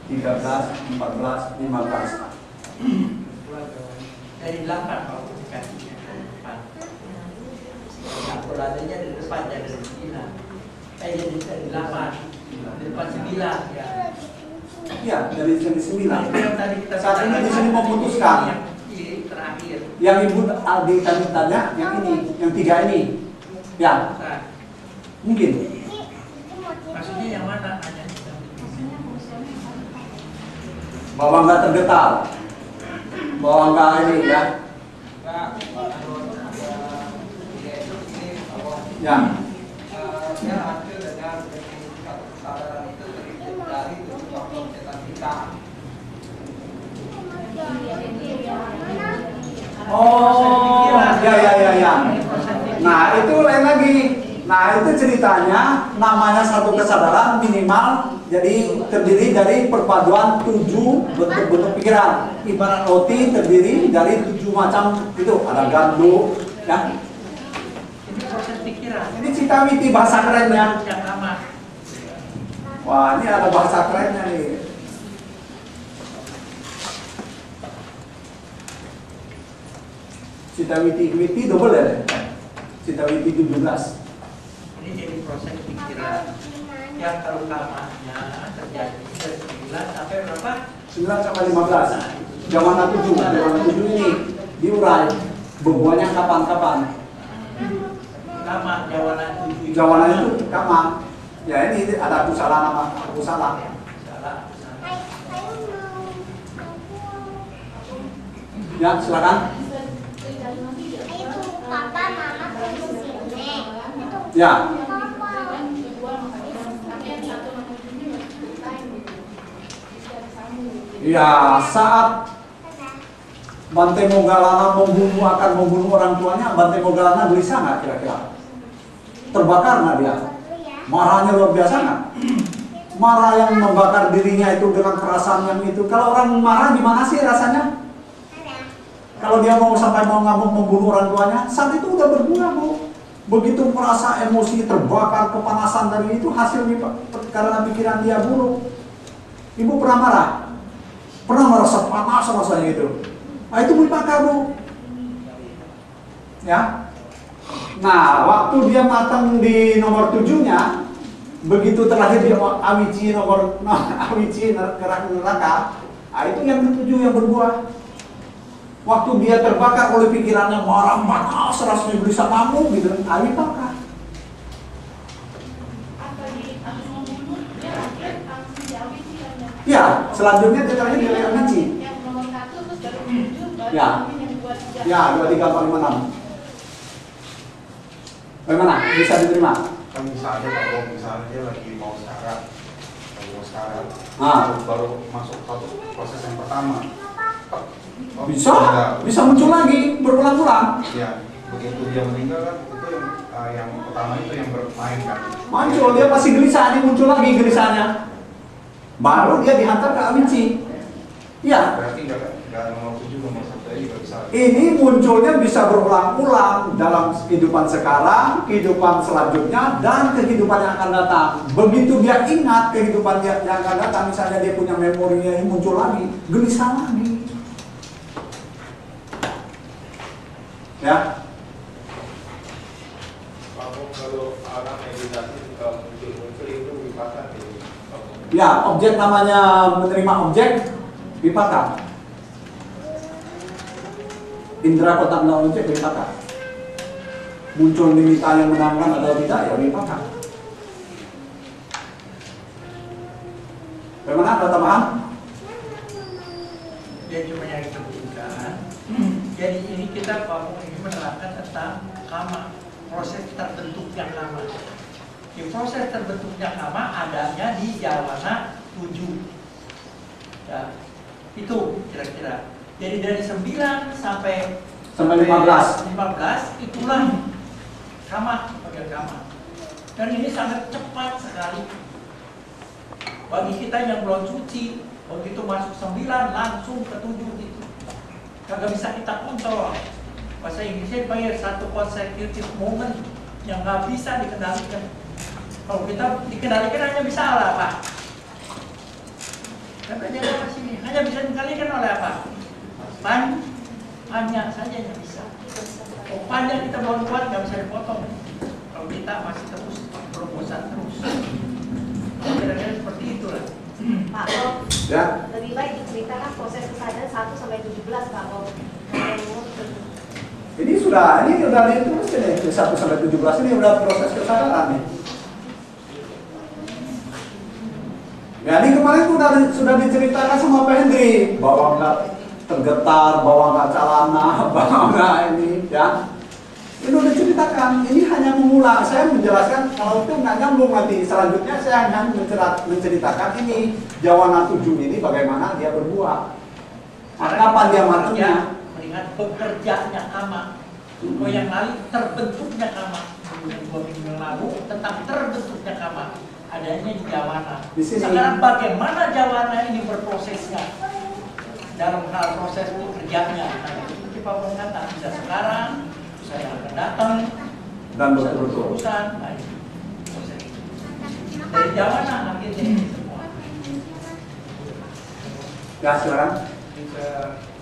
Speaker 1: 13, 14, 15.
Speaker 3: Dari 8 kalau dikasihnya dari depan. Nah, poladanya dari depan dari 9. Jadi dari 8. Dari depan 9 ya.
Speaker 1: Ya, dari 9.
Speaker 3: Yang tadi kita
Speaker 1: Saat ini di sini memutuskan.
Speaker 3: yang terakhir.
Speaker 1: Yang Ibu Aldi tadi tanya, yang ini, yang 3 ini. Ya,
Speaker 3: Nah,
Speaker 1: mungkin.
Speaker 3: maksudnya yang mana hanya
Speaker 1: Bahwa nggak tergetar. Bahwa nggak ini ya. Ya. Oh, ya. Nah, itu lain lagi. Nah, itu ceritanya namanya satu kesadaran minimal jadi terdiri dari perpaduan 7 bentuk-bentuk pikiran. Ibarat roti terdiri dari 7 macam itu, ada gandum, ya.
Speaker 3: ini proses pikiran.
Speaker 1: Ini cita-witi bahasa kerennya.
Speaker 3: Yang lama.
Speaker 1: Wah, ini ada bahasa kerennya nih. Cita-witi double ya. Cita-witi 17.
Speaker 3: Ini jadi proses pikiran. Yang kalau kamanya terjadi dari 9 sampai berapa?
Speaker 1: 9 sampai 15. Jawana 7 ini diurai. Berbuahnya kapan-kapan.
Speaker 3: Kama, jawana 7.
Speaker 1: Jawana itu kama. Ya ini ada kusala nama kusala.
Speaker 3: Salah.
Speaker 1: Ya silakan.
Speaker 5: Papa, mama tunggu sini.
Speaker 1: Ya. Ya saat Bante Moggallana akan membunuh orang tuanya, Bante Moggallana gelisah nggak kira-kira? Terbakar nggak dia? Marahnya luar biasa nggak? Marah yang membakar dirinya itu dengan perasaan yang itu. Kalau orang marah gimana sih rasanya? Kalau dia sampai mau ngamuk membunuh orang tuanya, saat itu udah berguna, Bu. Begitu merasa emosi terbakar, kepanasan dari itu hasilnya karena pikiran dia buruk. Ibu pernah marah? Pernah merasa panas rasanya gitu? Nah itu dibakar, Bu. Ya. Nah, waktu dia matang di nomor 7-nya, begitu terlahir di Awici Awici neraka, nah itu yang ke-7 yang berbuah. Waktu dia terbakar oleh pikirannya marah, panas, rasanya gelisah ngamuk gitu, Awi bakar. Ya, selanjutnya dia terakhir di Awici.
Speaker 6: Yang nomor 1 terus baru 7, baru
Speaker 1: Ya.
Speaker 6: yang 2, 3.
Speaker 1: Ya, 2, 3, 4, 5, 6. Bagaimana? Bisa diterima?
Speaker 2: Kan misalnya kalau misalnya dia lagi mau sekarat,
Speaker 1: Ah.
Speaker 2: baru masuk satu proses yang pertama.
Speaker 1: Bisa muncul lagi berulang-ulang.
Speaker 2: Ya, begitu dia meninggal kan itu yang pertama itu yang bermain kan.
Speaker 1: Muncul dia masih gelisah, ini muncul lagi gelisahnya. Baru dia dihantar ke Awici. Ya.
Speaker 2: Berarti nggak nomor 7 nomor 1 juga bisa.
Speaker 1: Ini munculnya bisa berulang-ulang dalam kehidupan sekarang, kehidupan selanjutnya, dan kehidupan yang akan datang. Begitu dia ingat kehidupan yang akan datang, misalnya dia punya memorinya ini muncul lagi, gelisah lagi. Ya.
Speaker 2: Kalau orang meditasi kalau muncul itu wipaka
Speaker 1: Ya, objek namanya menerima objek wipaka. Indra kotak menerima objek wipaka. Muncul nimitta yang menangkan atau tidak ya wipaka. Bagaimana? Ada tambahan?
Speaker 3: Dia cuma yang pentingkan. Jadi ini kita kalau ini menerangkan tentang kama, proses terbentuknya kama. Di proses terbentuknya kama adanya di jawana 7. Ya, itu kira-kira. Jadi dari 9 sampai
Speaker 1: 15
Speaker 3: itulah kama, pada kama. Dan ini sangat cepat sekali. Bagi kita yang belum suci, begitu masuk 9 langsung ke 7 itu. Kagak bisa kita kontrol. Bahasa Inggrisnya dipanggil satu consecutive moment yang nggak bisa dikendalikan. Kalau kita dikendalikan hanya bisa oleh apa? Karena dia apa sini hanya bisa dikendalikan oleh apa? Hanya saja yang bisa. Oh, panjang kita belum kuat nggak bisa dipotong. Kalau kita masih terus berbosan terus. Kira-kira seperti itulah.
Speaker 4: Pak Bob,
Speaker 1: Ya.
Speaker 4: lebih baik diceritakan proses kesadaran 1 sampai 17 Pak Bob.
Speaker 1: Ini udah ditulis nih 1 sampai 17 ini udah proses kesadaran nih. Ya ini kemarin sudah diceritakan sama Pak Hendri bahwa nggak tergetar, bahwa nggak calana, bahwa nggak ini ya. Ini udah diceritakan. Ini hanya mengulang. Saya menjelaskan kalau itu nggak nyambung nanti. Selanjutnya saya hanya menceritakan ini jawana 7 ini bagaimana dia berbuah. Kapan dia matangnya?
Speaker 3: Melihat bekerjanya kama. Oh yang lalu terbentuknya kama. 2 minggu yang lalu tentang terbentuknya kama. Adanya di jawana.
Speaker 1: Di sini.
Speaker 3: Sekarang bagaimana jawana ini berprosesnya dalam hal proses bekerjanya. Nah, itu Pak berkata bisa sekarang, bisa yang akan datang,
Speaker 1: Dan
Speaker 3: bisa
Speaker 1: betul-betul.
Speaker 3: terusan. Nah, itu proses. Dari jawana akhirnya ini semua.
Speaker 1: Ya silakan.
Speaker 7: Bisa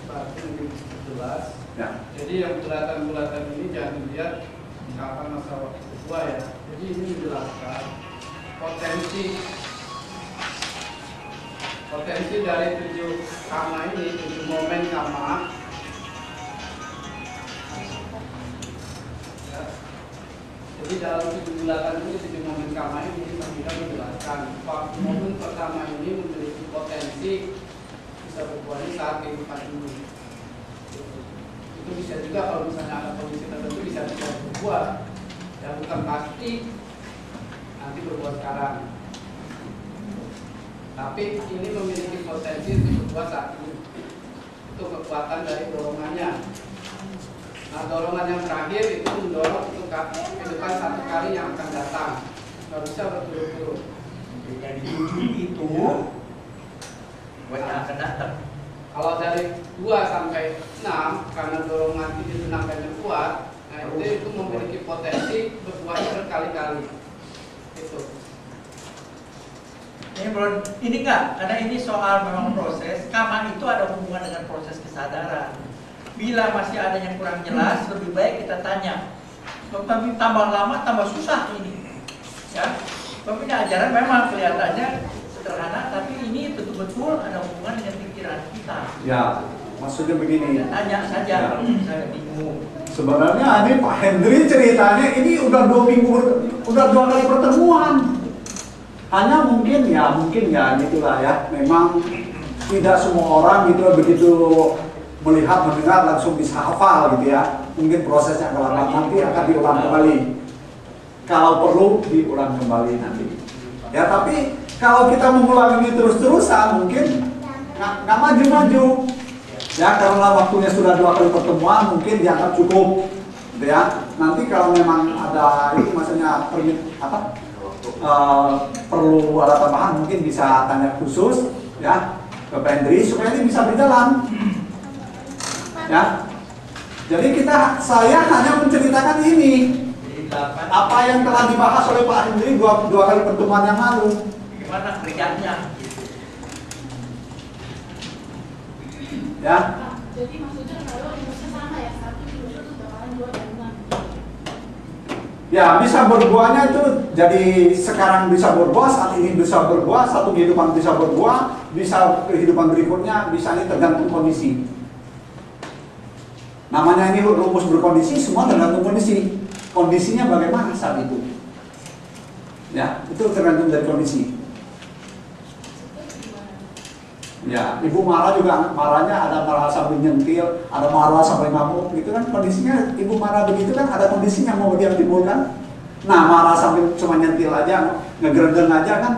Speaker 7: berarti lebih jelas.
Speaker 1: Ya.
Speaker 7: Jadi yang bulatan-bulatan ini jangan dilihat kapan masa waktu berbuah ya. Jadi ini menjelaskan potensi dari 7 kama ini, 7 momen kama. Ya. Jadi dalam 7 bulatan ini, 7 momen kama ini kita menjelaskan momen pertama ini memiliki potensi bisa berbuahnya saat kehidupan ini. Itu bisa juga kalau misalnya ada kondisi tertentu bisa berbuah, yang bukan pasti nanti berbuah sekarang. Tapi ini memiliki potensi untuk berbuah saat ini. Itu kekuatan dari dorongannya. Nah, dorongan yang terakhir itu mendorong untuk kehidupan satu kali yang akan datang. Nggak bisa berturut-turut.
Speaker 3: Jadi itu buat yang akan datang.
Speaker 7: Kalau dari 2 sampai 6 karena dorongan titik tenaganya kuat, nah itu memiliki potensi berbuahnya berkali-kali. Itu.
Speaker 3: Ini enggak, karena ini soal memang proses. Kama itu ada hubungan dengan proses kesadaran. Bila masih ada yang kurang jelas, lebih baik kita tanya. Tapi tambah lama tambah susah ini. Ya, tapi ini ajaran memang kelihatannya sederhana, tapi ini betul-betul ada hubungan dengan pikiran kita.
Speaker 1: Ya, maksudnya begini.
Speaker 3: Tanya saja,
Speaker 1: Ya.
Speaker 3: saya bingung.
Speaker 1: Sebenarnya ini Pak Hendri ceritanya ini udah 2 minggu, udah 2 kali pertemuan. Hanya mungkin ya gitulah ya. Memang tidak semua orang gitu begitu melihat mendengar langsung bisa hafal gitu ya. Mungkin prosesnya akan lama, nanti akan diulang kembali. Kalau perlu diulang kembali nanti. Ya tapi kalau kita mengulang ini terus-terusan mungkin nggak maju-maju. Ya karena waktunya sudah 2 kali pertemuan mungkin dianggap cukup. Gitu ya. Nanti kalau memang ada itu maksudnya perlu ada tambahan mungkin bisa tanya khusus ya ke Pak Hendri supaya ini bisa berjalan. Ya. Jadi saya hanya menceritakan ini. Apa yang telah dibahas oleh Pak Hendri 2 kali pertemuan yang lalu.
Speaker 3: Gimana kerjanya?
Speaker 1: Ya.
Speaker 6: Jadi maksudnya kalau rumusnya sama ya, 1 dirumusnya itu bakalan 2 dan 6.
Speaker 1: Ya bisa berbuahnya itu jadi sekarang bisa berbuah, saat ini bisa berbuah, satu kehidupan bisa berbuah, bisa kehidupan berikutnya, bisa ini tergantung kondisi. Namanya ini rumus berkondisi, semua tergantung kondisi. Kondisinya bagaimana saat itu? Ya, itu tergantung dari kondisi. Ya, ibu marah juga, marahnya ada marah sampai nyentil, ada marah sampai ngamuk, gitu kan kondisinya. Ibu marah begitu kan ada kondisinya mau dia timbulkan. Nah, marah sampai cuma nyentil aja, ngegerendeng aja kan,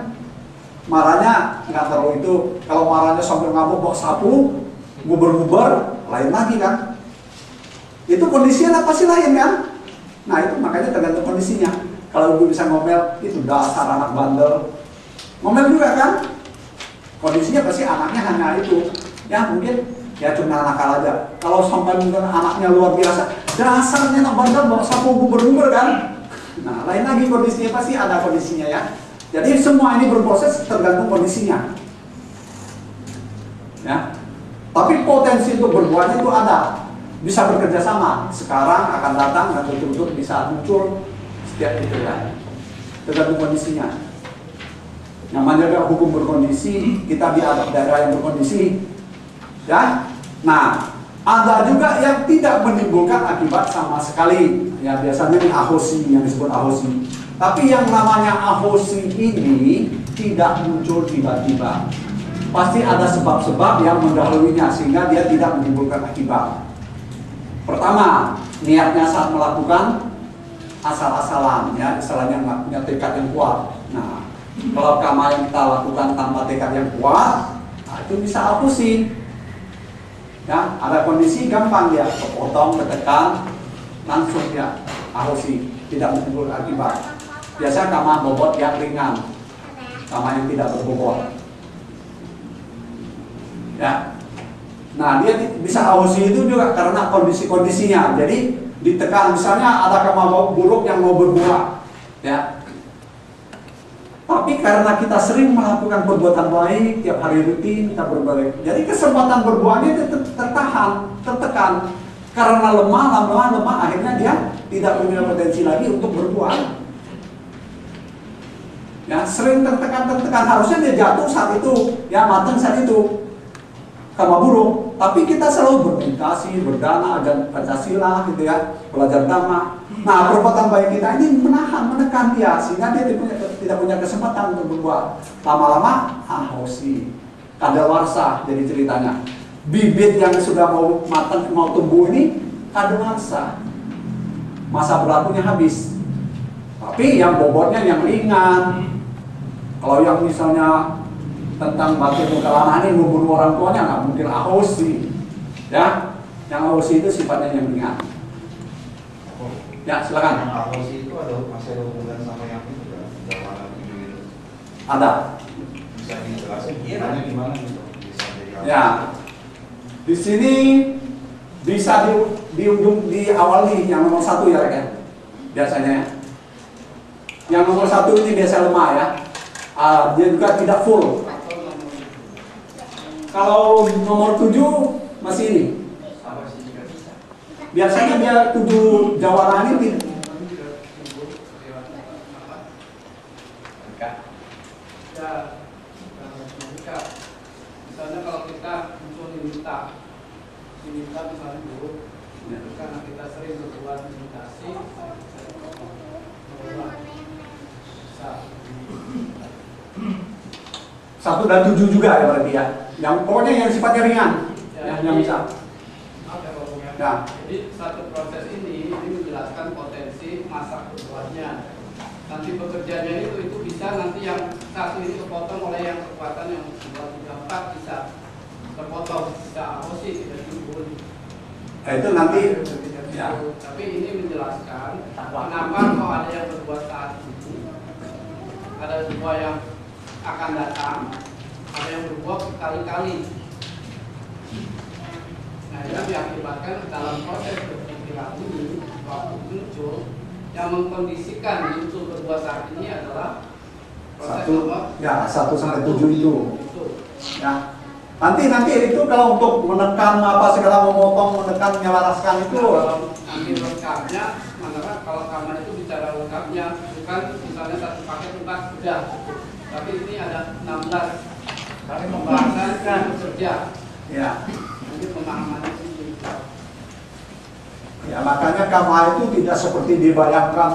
Speaker 1: marahnya nggak terlalu itu. Kalau marahnya sampai ngamuk bawa sapu, guber-guber, lain lagi kan. Itu kondisinya pasti lain kan. Nah itu makanya tergantung kondisinya. Kalau ibu bisa ngomel, itu dasar anak bandel. Ngomel juga kan. Kondisinya pasti anaknya hanya itu. Ya mungkin ya cuma nakal aja. Kalau sampai mungkin anaknya luar biasa, dasarnya anak bandel bawa sapu guber-guber kan. Nah lain lagi kondisinya, pasti ada kondisinya ya. Jadi semua ini berproses tergantung kondisinya. Ya. Tapi potensi untuk berbuahnya itu ada. Bisa bekerja sama. Sekarang akan datang dan betul-betul bisa muncul setiap itu ya. Tergantung kondisinya. Namanya hukum berkondisi, kita di daerah yang berkondisi. Ya. Nah, ada juga yang tidak menimbulkan akibat sama sekali. Ya biasanya ini ahosi, yang disebut ahosi. Tapi yang namanya ahosi ini tidak muncul tiba-tiba. Pasti ada sebab-sebab yang mendahulunya sehingga dia tidak menimbulkan akibat. Pertama, niatnya saat melakukan asal-asalan, ya, istilahnya nggak punya tekad yang kuat. Nah, kalau kama yang kita lakukan tanpa tekad yang kuat, nah itu bisa ahosi. Ya, ada kondisi gampang ya, kepotong, ketekan, langsung ya ahosi, tidak menimbulkan akibat. Biasa kama bobot yang ringan, kama yang tidak berbobot. Ya. Nah, dia bisa ahosi itu juga karena kondisi-kondisinya. Jadi ditekan, misalnya ada kama buruk yang mau berbuah, ya. Tapi karena kita sering melakukan perbuatan baik tiap hari rutin kita berbaik, jadi kesempatan berbuahnya itu tertekan. Karena lemah, akhirnya dia tidak punya potensi lagi untuk berbuah. Ya, sering tertekan, harusnya dia jatuh saat itu, ya matang saat itu. Kama buruk, tapi kita selalu bermeditasi, berdana, ajar Pancasila gitu ya, belajar dhamma. Nah, perbuatan baik kita ini menekan dia sehingga dia tidak punya kesempatan untuk berbuat. Lama-lama, hosi, kadawarsa jadi ceritanya. Bibit yang sudah mau matang, mau tumbuh ini kadawarsa. Masa berlakunya habis. Tapi yang bobotnya yang ringan. Kalau yang misalnya tentang batu mukalana ini membunuh orang tuanya nggak mungkin ahosi, ya. Yang ahosi itu sifatnya yang ringan. Ya, silakan.
Speaker 8: Yang ahosi itu masih ada hubungan sama yang itu ya, jawaban itu.
Speaker 1: Ada.
Speaker 8: Bisa dijelasin hubungannya gimana gitu? Bisa jadi ahosi.
Speaker 1: Ya. Di sini bisa di ujung di awal nih yang nomor 1 ya, Rek, ya. Biasanya ya. Yang nomor 1 ini biasa lemah ya. Dia juga tidak full. Kalau nomor 7 masih ini. Biasanya dia 7 jawara ini
Speaker 7: misalnya kalau kita muncul diminta misalnya buruk, karena kita sering berbuat meditasi, bisa
Speaker 1: 1 dan 7 juga ya berarti ya. Yang pokoknya yang sifatnya ringan, yang bisa. Ya.
Speaker 7: Jadi satu proses ini menjelaskan potensi masa berbuatnya. Nanti bekerjanya itu bisa nanti yang satu ini kepotong oleh yang kekuatan yang 2, 3, 4 bisa terpotong, bisa ahosi, tidak timbul.
Speaker 1: Nah, itu nanti ya.
Speaker 7: Tapi ini menjelaskan kenapa kok ada yang berbuat saat ini, ada sebuah yang akan datang, ada yang berbuat berkali-kali. Nah, ini diakibatkan dalam proses berpikiran ini waktu muncul yang mengkondisikan muncul berbuat saat ini adalah proses
Speaker 1: 1 sampai 7 itu. Ya. Nanti itu kalau untuk menekan apa segala memotong, menekan, menyelaraskan itu.
Speaker 7: Nanti lengkapnya, mana kalau kamar itu bicara lengkapnya, bukan misalnya satu paket 4 sudah. Tapi ini ada 16 kali pembahasan kerja.
Speaker 1: Ya.
Speaker 7: Ini pemahaman itu.
Speaker 1: Ya, makanya kama itu tidak seperti dibayangkan.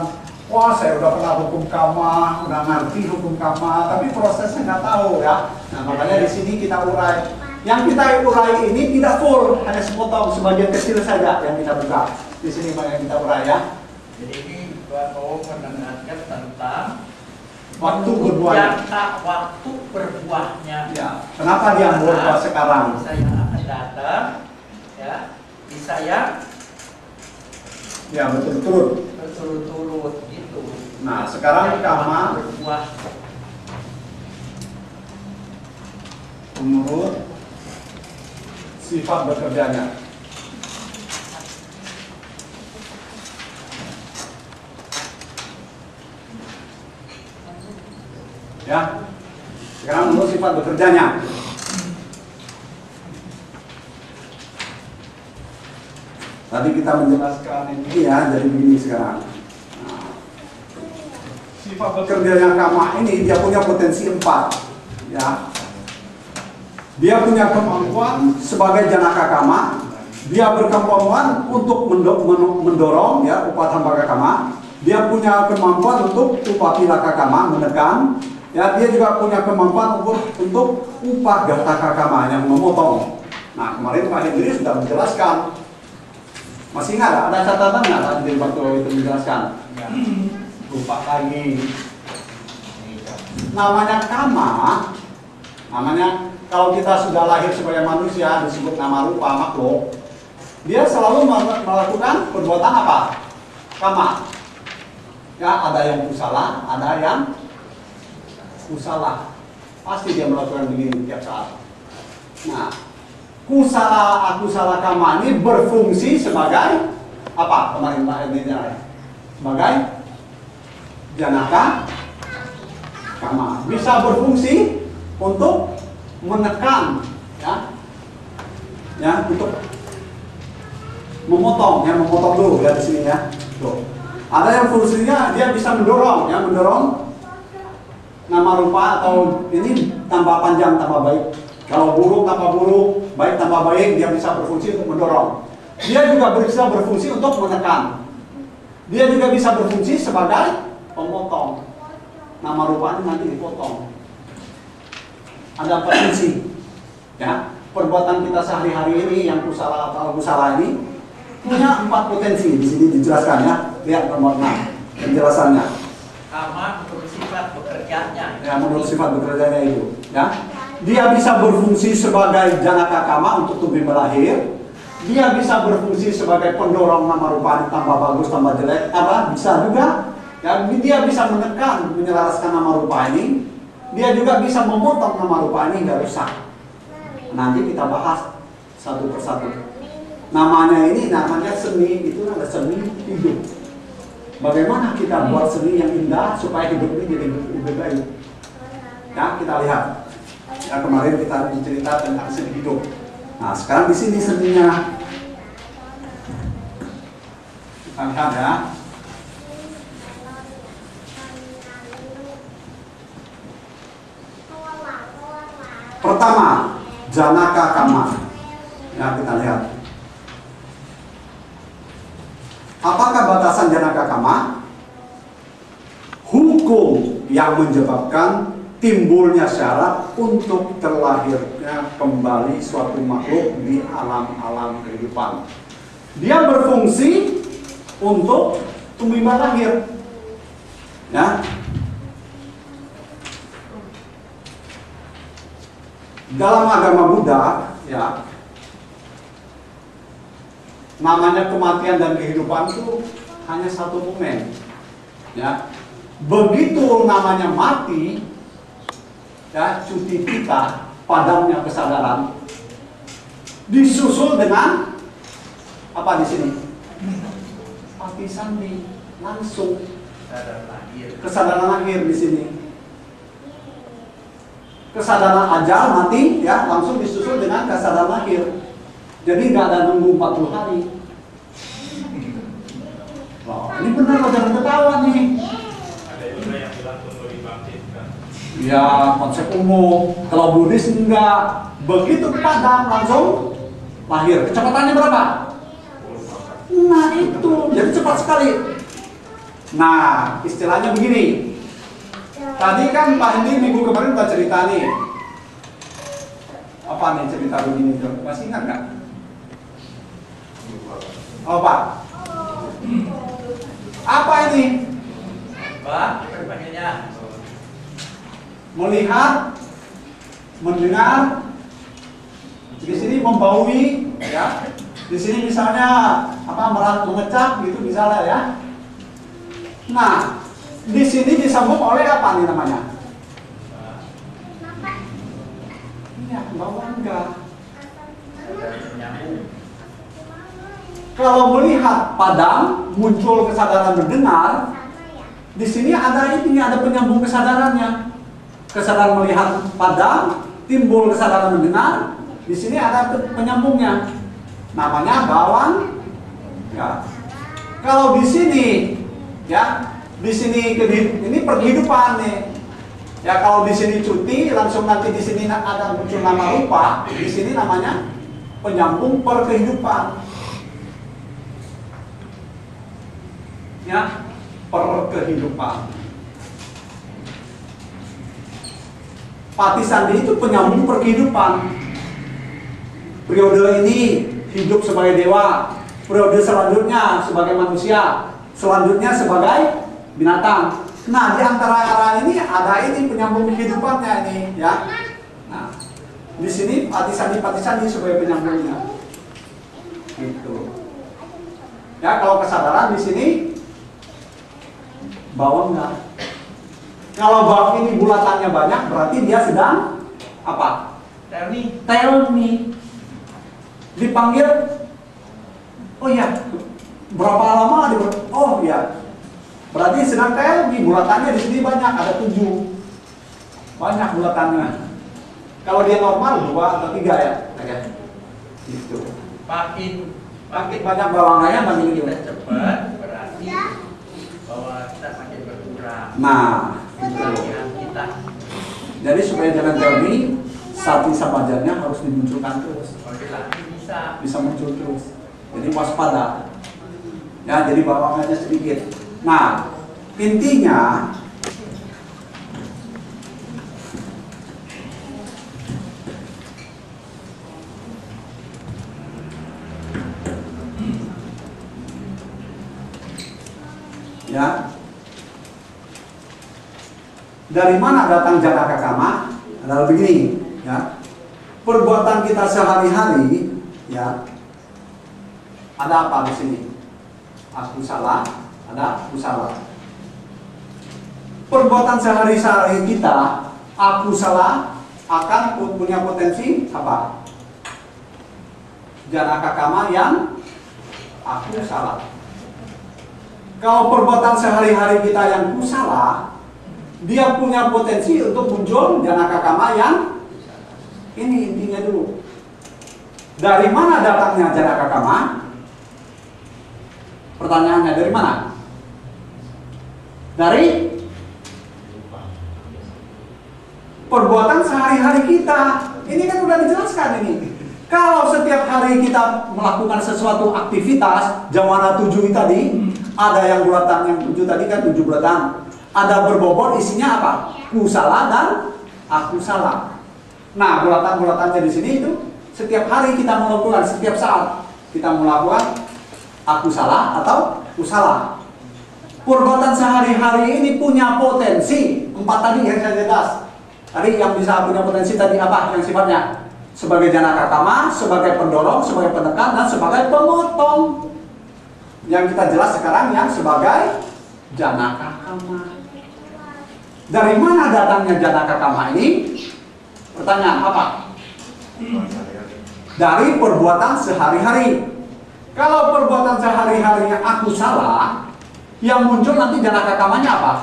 Speaker 1: Wah, saya udah pernah hukum kama, udah ngerti hukum kama, tapi prosesnya nggak tahu ya. Nah, makanya di sini kita urai. Yang kita urai ini tidak full, hanya sepotong, sebagian kecil saja yang kita buka. Di sini yang kita urai ya.
Speaker 3: Jadi ini mau menekankan tentang
Speaker 1: Waktu berbuah.
Speaker 3: Waktu berbuahnya.
Speaker 1: Ya. Kenapa dia berbuah sekarang?
Speaker 3: Saya akan datang, ya, di saya.
Speaker 1: Ya, betul-betul.
Speaker 3: Berturut-turut gitu.
Speaker 1: Nah, sekarang kama
Speaker 3: berbuah
Speaker 1: menurut sifat bekerjanya. Ya, sekarang menurut sifat bekerjanya. Tadi kita menjelaskan ini ya, jadi begini sekarang. Nah, sifat bekerjanya kama ini dia punya potensi 4, ya. Dia punya kemampuan sebagai janaka kama. Dia berkemampuan untuk mendorong ya upatambaka kama. Dia punya kemampuan untuk upapilaka kama, menekan. Ya, dia juga punya kemampuan untuk upagataka kama yang memotong. Nah, kemarin Pak Hendri sudah menjelaskan. Masih ingat ada catatan nggak tadi waktu itu menjelaskan? Lupa lagi. Namanya kama, namanya kalau kita sudah lahir sebagai manusia disebut nama rupa makhluk. Dia selalu melakukan perbuatan apa? Kama. Ya, ada yang kusala, ada yang kusala. Pasti dia melakukan begini tiap saat. Nah, kusala akusala kama ini berfungsi sebagai apa? Kemarin Pak Edwin sebagai janaka kama. Bisa berfungsi untuk menekan, ya, untuk memotong, ya, memotong dulu ya di sini ya. Tuh. Ada yang fungsinya dia bisa mendorong, ya, mendorong nama rupa atau ini tambah panjang tambah baik. Kalau buruk tambah buruk, baik tambah baik, dia bisa berfungsi untuk mendorong. Dia juga bisa berfungsi untuk menekan. Dia juga bisa berfungsi sebagai pemotong. Nama rupanya nanti dipotong. Ada empat fungsi. Ya, perbuatan kita sehari-hari ini yang kusala atau kusala ini punya 4 potensi. Di sini dijelaskan ya. Lihat nomor 6 penjelasannya.
Speaker 3: Kama menurut sifat bekerjanya.
Speaker 1: Ya, menurut sifat bekerjanya itu. Ya, dia bisa berfungsi sebagai janaka kama untuk tubuh melahir. Dia bisa berfungsi sebagai pendorong nama rupa tambah bagus tambah jelek. Apa? Bisa juga. Ya, dia bisa menekan, menyelaraskan nama rupa ini. Dia juga bisa memotong nama rupa ini hingga rusak. Nanti kita bahas satu persatu. Namanya ini namanya seni, itu adalah seni hidup. Bagaimana kita buat seni yang indah supaya hidup ini jadi lebih baik. Ya, kita lihat. Ya, kemarin kita cerita tentang seni hidup. Nah, sekarang di sini seninya. Kita lihat ya. Pertama, janaka kama. Ya, kita lihat. Apakah batasan janaka kama? Hukum yang menyebabkan timbulnya syarat untuk terlahirnya kembali suatu makhluk di alam-alam kehidupan. Dia berfungsi untuk tumbuh lahir. Ya. Dalam agama Buddha, ya, namanya kematian dan kehidupan itu hanya satu momen. Ya, begitu namanya mati, ya, cuti kita, padamnya kesadaran, disusul dengan apa di sini? Pati sandi, langsung kesadaran lahir di sini. Kesadaran ajal mati, ya, langsung disusul dengan kesadaran lahir. Jadi nggak ada nunggu 40 hari. Loh, ini benar jangan ketawa nih.
Speaker 2: Ada juga yang bilang tunggu dibangkitkan.
Speaker 1: Ya, konsep umum. Kalau Buddhis enggak, begitu padam langsung lahir. Kecepatannya berapa? Nah itu, jadi cepat sekali. Nah, istilahnya begini. Tadi kan Pak Hendi minggu kemarin udah cerita nih. Apa nih cerita begini tuh? Masih ingat nggak? Oh Pak. Apa ini?
Speaker 3: Pak, perpanjangnya.
Speaker 1: Melihat, mendengar, di sini membaui, ya. Di sini misalnya apa mengecap gitu misalnya ya. Nah, di sini disambung oleh apa nih namanya? Iya, bawangga. Kalau melihat padam, muncul kesadaran mendengar. Di sini ada penyambung kesadarannya. Kesadaran melihat padam, timbul kesadaran mendengar. Di sini ada penyambungnya. Namanya bawang. Ya. Kalau di sini, ya, di sini ini perhidupan nih. Ya, kalau di sini cuti, langsung nanti di sini ada muncul nama rupa. Di sini namanya penyambung perkehidupan. Ya, perkehidupan. Pati sandi itu penyambung perkehidupan. Periode ini hidup sebagai dewa, periode selanjutnya sebagai manusia, selanjutnya sebagai binatang. Nah, di antara ini ada ini penyambung kehidupannya ini, ya. Nah, di sini pati sandi sebagai penyambungnya. Gitu. Ya, kalau kesadaran di sini bawang enggak. Kalau bawang ini bulatannya banyak, berarti dia sedang apa? Tell me. Dipanggil. Oh iya. Berapa lama? Oh iya. Berarti sedang tell me. Bulatannya di sini banyak, ada 7. Banyak bulatannya. Kalau dia normal 2 atau 3 ya. Gitu.
Speaker 3: Makin
Speaker 1: banyak bawangnya makin
Speaker 3: kita cepat, berarti bahwa kita makin berkurang.
Speaker 1: Nah,
Speaker 3: Kelebihan kita
Speaker 1: Jadi supaya jalan teori sati sabajarnya harus dimunculkan terus,
Speaker 3: Laki bisa.
Speaker 1: bisa muncul terus. Jadi waspada. Ya, jadi bawaannya sedikit. Nah, intinya ya, dari mana datang janaka kama? Adalah begini, ya. Perbuatan kita sehari-hari, ya. Ada apa di sini? Aku salah, ada aku salah. Perbuatan sehari-hari kita, aku salah, akan punya potensi apa? Janaka kama yang aku salah. Kalau perbuatan sehari-hari kita yang kusala, dia punya potensi untuk muncul janaka kama yang ini intinya dulu. Dari mana datangnya janaka kama? Pertanyaannya dari mana? Dari perbuatan sehari-hari kita. Ini kan udah dijelaskan ini. Kalau setiap hari kita melakukan sesuatu aktivitas, jawana 7 tadi, ada yang bulatan yang 7 tadi kan 7 bulatan. Ada berbobot isinya apa? Kusala dan aku salah. Nah, bulatan-bulatannya di sini itu setiap hari kita melakukan, setiap saat kita melakukan aku salah atau kusala. Perbuatan sehari-hari ini punya potensi 4 tadi yang saya jelas. Tadi yang bisa punya potensi tadi apa? Yang sifatnya sebagai janaka kama, sebagai pendorong, sebagai penekan, dan sebagai pemotong. Yang kita jelas sekarang yang sebagai janaka kama. Dari mana datangnya janaka kama ini? Pertanyaan apa? Dari perbuatan sehari-hari. Kalau perbuatan sehari-harinya aku salah, yang muncul nanti janaka kamanya apa?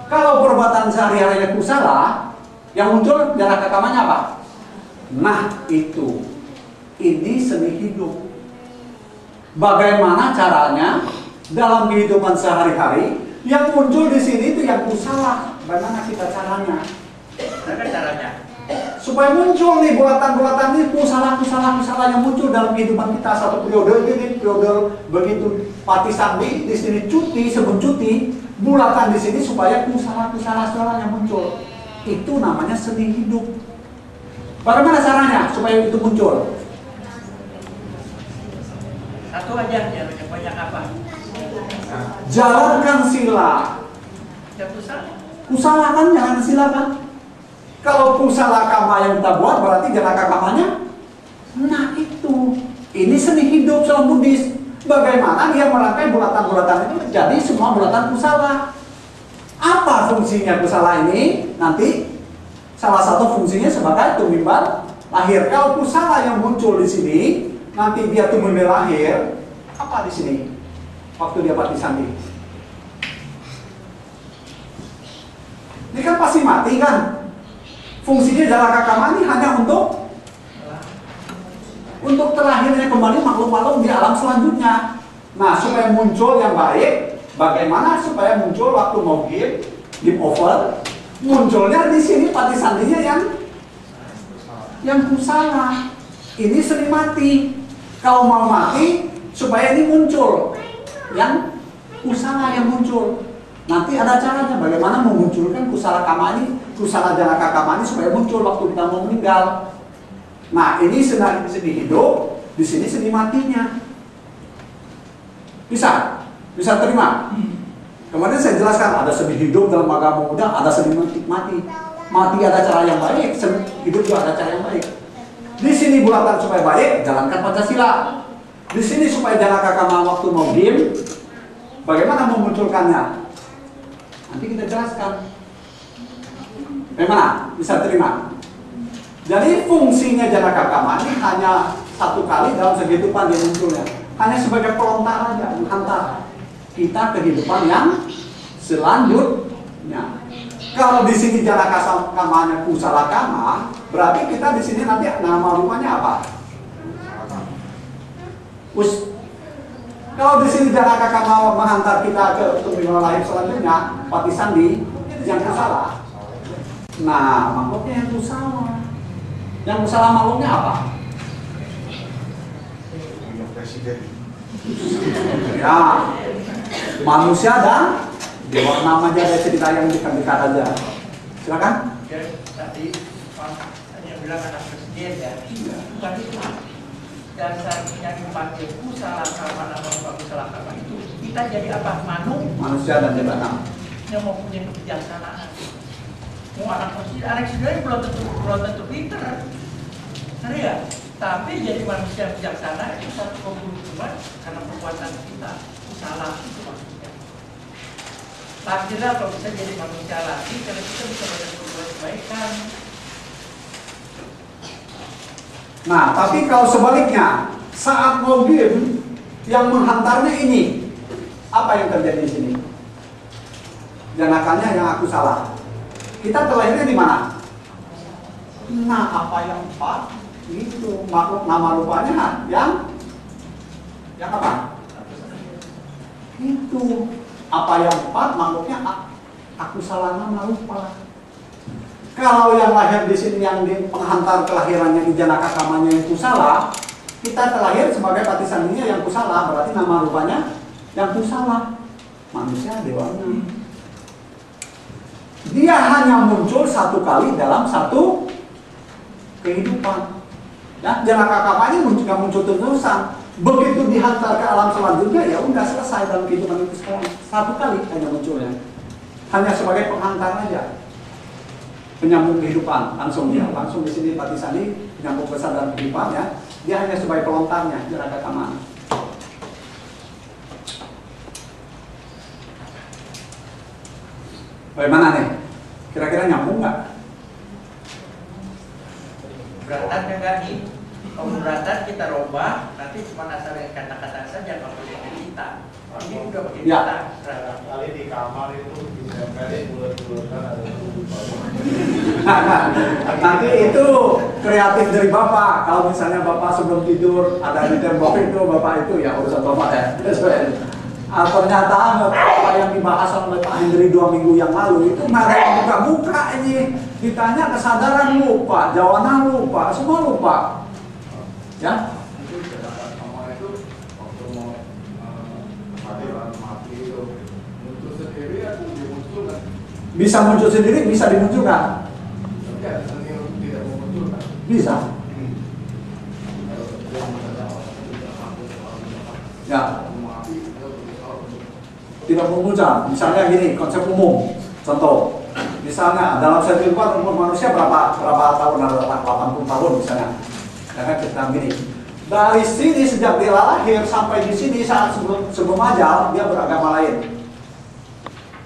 Speaker 1: Kalau perbuatan sehari-harinya aku salah, yang muncul janaka kamanya apa? Nah, itu. Ini seni hidup. Bagaimana caranya dalam kehidupan sehari-hari yang muncul di sini itu yang kusala. Bagaimana kita caranya?
Speaker 3: Bagaimana caranya?
Speaker 1: Supaya muncul nih bulatan-bulatan ini kusala yang muncul dalam kehidupan kita satu periode ini, periode begitu pati sandi di sini cuti sebelum cuti, bulatan di sini supaya kusala yang muncul. Itu namanya seni hidup. Bagaimana caranya supaya itu muncul?
Speaker 3: Satu aja, jangan banyak apa?
Speaker 1: Jalankan sila.
Speaker 3: Yang besar.
Speaker 1: Kusala kan jangan sila kan? Kalau kusala kama yang kita buat berarti janaka kamanya. Nah itu. Ini seni hidup dalam Buddhis. Bagaimana dia merangkai bulatan-bulatan itu menjadi semua bulatan kusala. Apa fungsinya kusala ini? Nanti salah satu fungsinya sebagai tumimban lahir. Kalau kusala yang muncul di sini, nanti dia tumimban lahir. Apa di sini? Waktu dia pati sandi. Ini kan pasti mati kan? Fungsinya janaka kama ini hanya untuk terlahirnya kembali makhluk-makhluk di alam selanjutnya. Nah, supaya muncul yang baik, bagaimana supaya muncul waktu mau game over, munculnya di sini pati sandinya yang kusala. Ini sering mati. Kalau mau mati, supaya ini muncul yang kusala yang muncul. Nanti ada caranya bagaimana memunculkan kusala kama ini, kusala janaka kama ini supaya muncul waktu kita mau meninggal. Nah, ini seni hidup, di sini seni matinya. Bisa terima. Kemarin saya jelaskan ada seni hidup dalam agama Buddha, ada seni mati. Mati ada cara yang baik, seni hidup juga ada cara yang baik. Di sini bulatan supaya baik, jalankan Pancasila. Di sini supaya janaka kama waktu mau game, bagaimana memunculkannya? Nanti kita jelaskan. Bagaimana? Bisa terima? Jadi fungsinya janaka kama ini hanya satu kali dalam kehidupan yang munculnya. Hanya sebagai pelontar aja, menghantar kita kehidupan yang selanjutnya. Kalau di sini janaka kamanya kusala kama, berarti kita di sini nanti nama rumahnya apa? Kalau di sini janaka kama menghantar kita ke tumimban lahir selanjutnya, pati sandi, itu yang kusala. Nah, makhluknya yang kusala. Yang kusala makhluknya apa?
Speaker 2: Presiden.
Speaker 1: Ya, manusia dan dewa. Nama aja ada cerita yang dekat-dekat aja. Silakan.
Speaker 3: Tadi hanya bilang anak presiden ya. Bukan itu. Dasarnya dipakai kusala karma nama kusala karma itu kita jadi apa?
Speaker 1: Manusia dan jabatan
Speaker 3: yang mempunyai kebijaksanaan. Mau anak presiden belum tentu pinter, ngerti ya? Tapi jadi manusia bijaksana itu satu keberuntungan karena perbuatan kita. Salah itu maksudnya. Takdirlah kalau bisa jadi manusia lagi karena kita bisa berbuat kebaikan.
Speaker 1: Nah, tapi kalau sebaliknya, saat mau diem, yang menghantarnya ini, apa yang terjadi di sini? Janakannya yang aku salah. Kita terlahirnya di mana? Nah, apa yang empat? Itu makhluk nama rupanya yang apa? Itu apa yang empat makhluknya aku salah nama rupa. Kalau yang lahir di sini yang di penghantar kelahirannya di janaka kamanya yang kusala, kita terlahir sebagai patisan dunia yang kusala, berarti nama rupanya yang kusala. Manusia dewanya. Dia hanya muncul satu kali dalam satu kehidupan. Ya, janaka kamanya nggak muncul terus-terusan. Begitu dihantar ke alam selanjutnya, ya udah selesai dalam kehidupan itu sekarang. Satu kali hanya munculnya. Hanya sebagai penghantar aja. Penyambung kehidupan langsung di sini Patisani penyambung kesadaran kehidupan ya. Dia hanya sebagai pelontarnya janaka kama. Bagaimana nih? Kira-kira nyambung nggak?
Speaker 3: Beratan enggak nih? Kalau beratan kita robah, nanti cuma asal kata-kata saja nggak perlu pakai kita. Ini udah pakai
Speaker 1: Ya.
Speaker 3: kita.
Speaker 2: Kali di kamar itu ditempelin bulat-bulatan ada
Speaker 1: Nanti itu kreatif dari Bapak. Kalau misalnya Bapak sebelum tidur ada di tembok itu, Bapak itu ya urusan Bapak ya. Ternyata apa yang dibahas oleh Pak Hendri 2 minggu yang lalu itu mereka buka-buka ini. Ditanya kesadaran lupa, jawaban lupa, semua lupa. Ya?
Speaker 2: itu jangan kamar itu waktu mau mati itu muncul sendiri atau dimunculkan?
Speaker 1: Bisa muncul sendiri, bisa dimunculkan.
Speaker 2: Tapi ada seni untuk tidak memunculkan.
Speaker 1: Bisa. Ya. Tidak memunculkan. Misalnya gini, konsep umum. Contoh, misalnya dalam satu kehidupan umur manusia berapa tahun? 80 tahun misalnya. Karena kita gini, dari sini sejak dia lahir sampai di sini saat sebelum ajal dia beragama lain.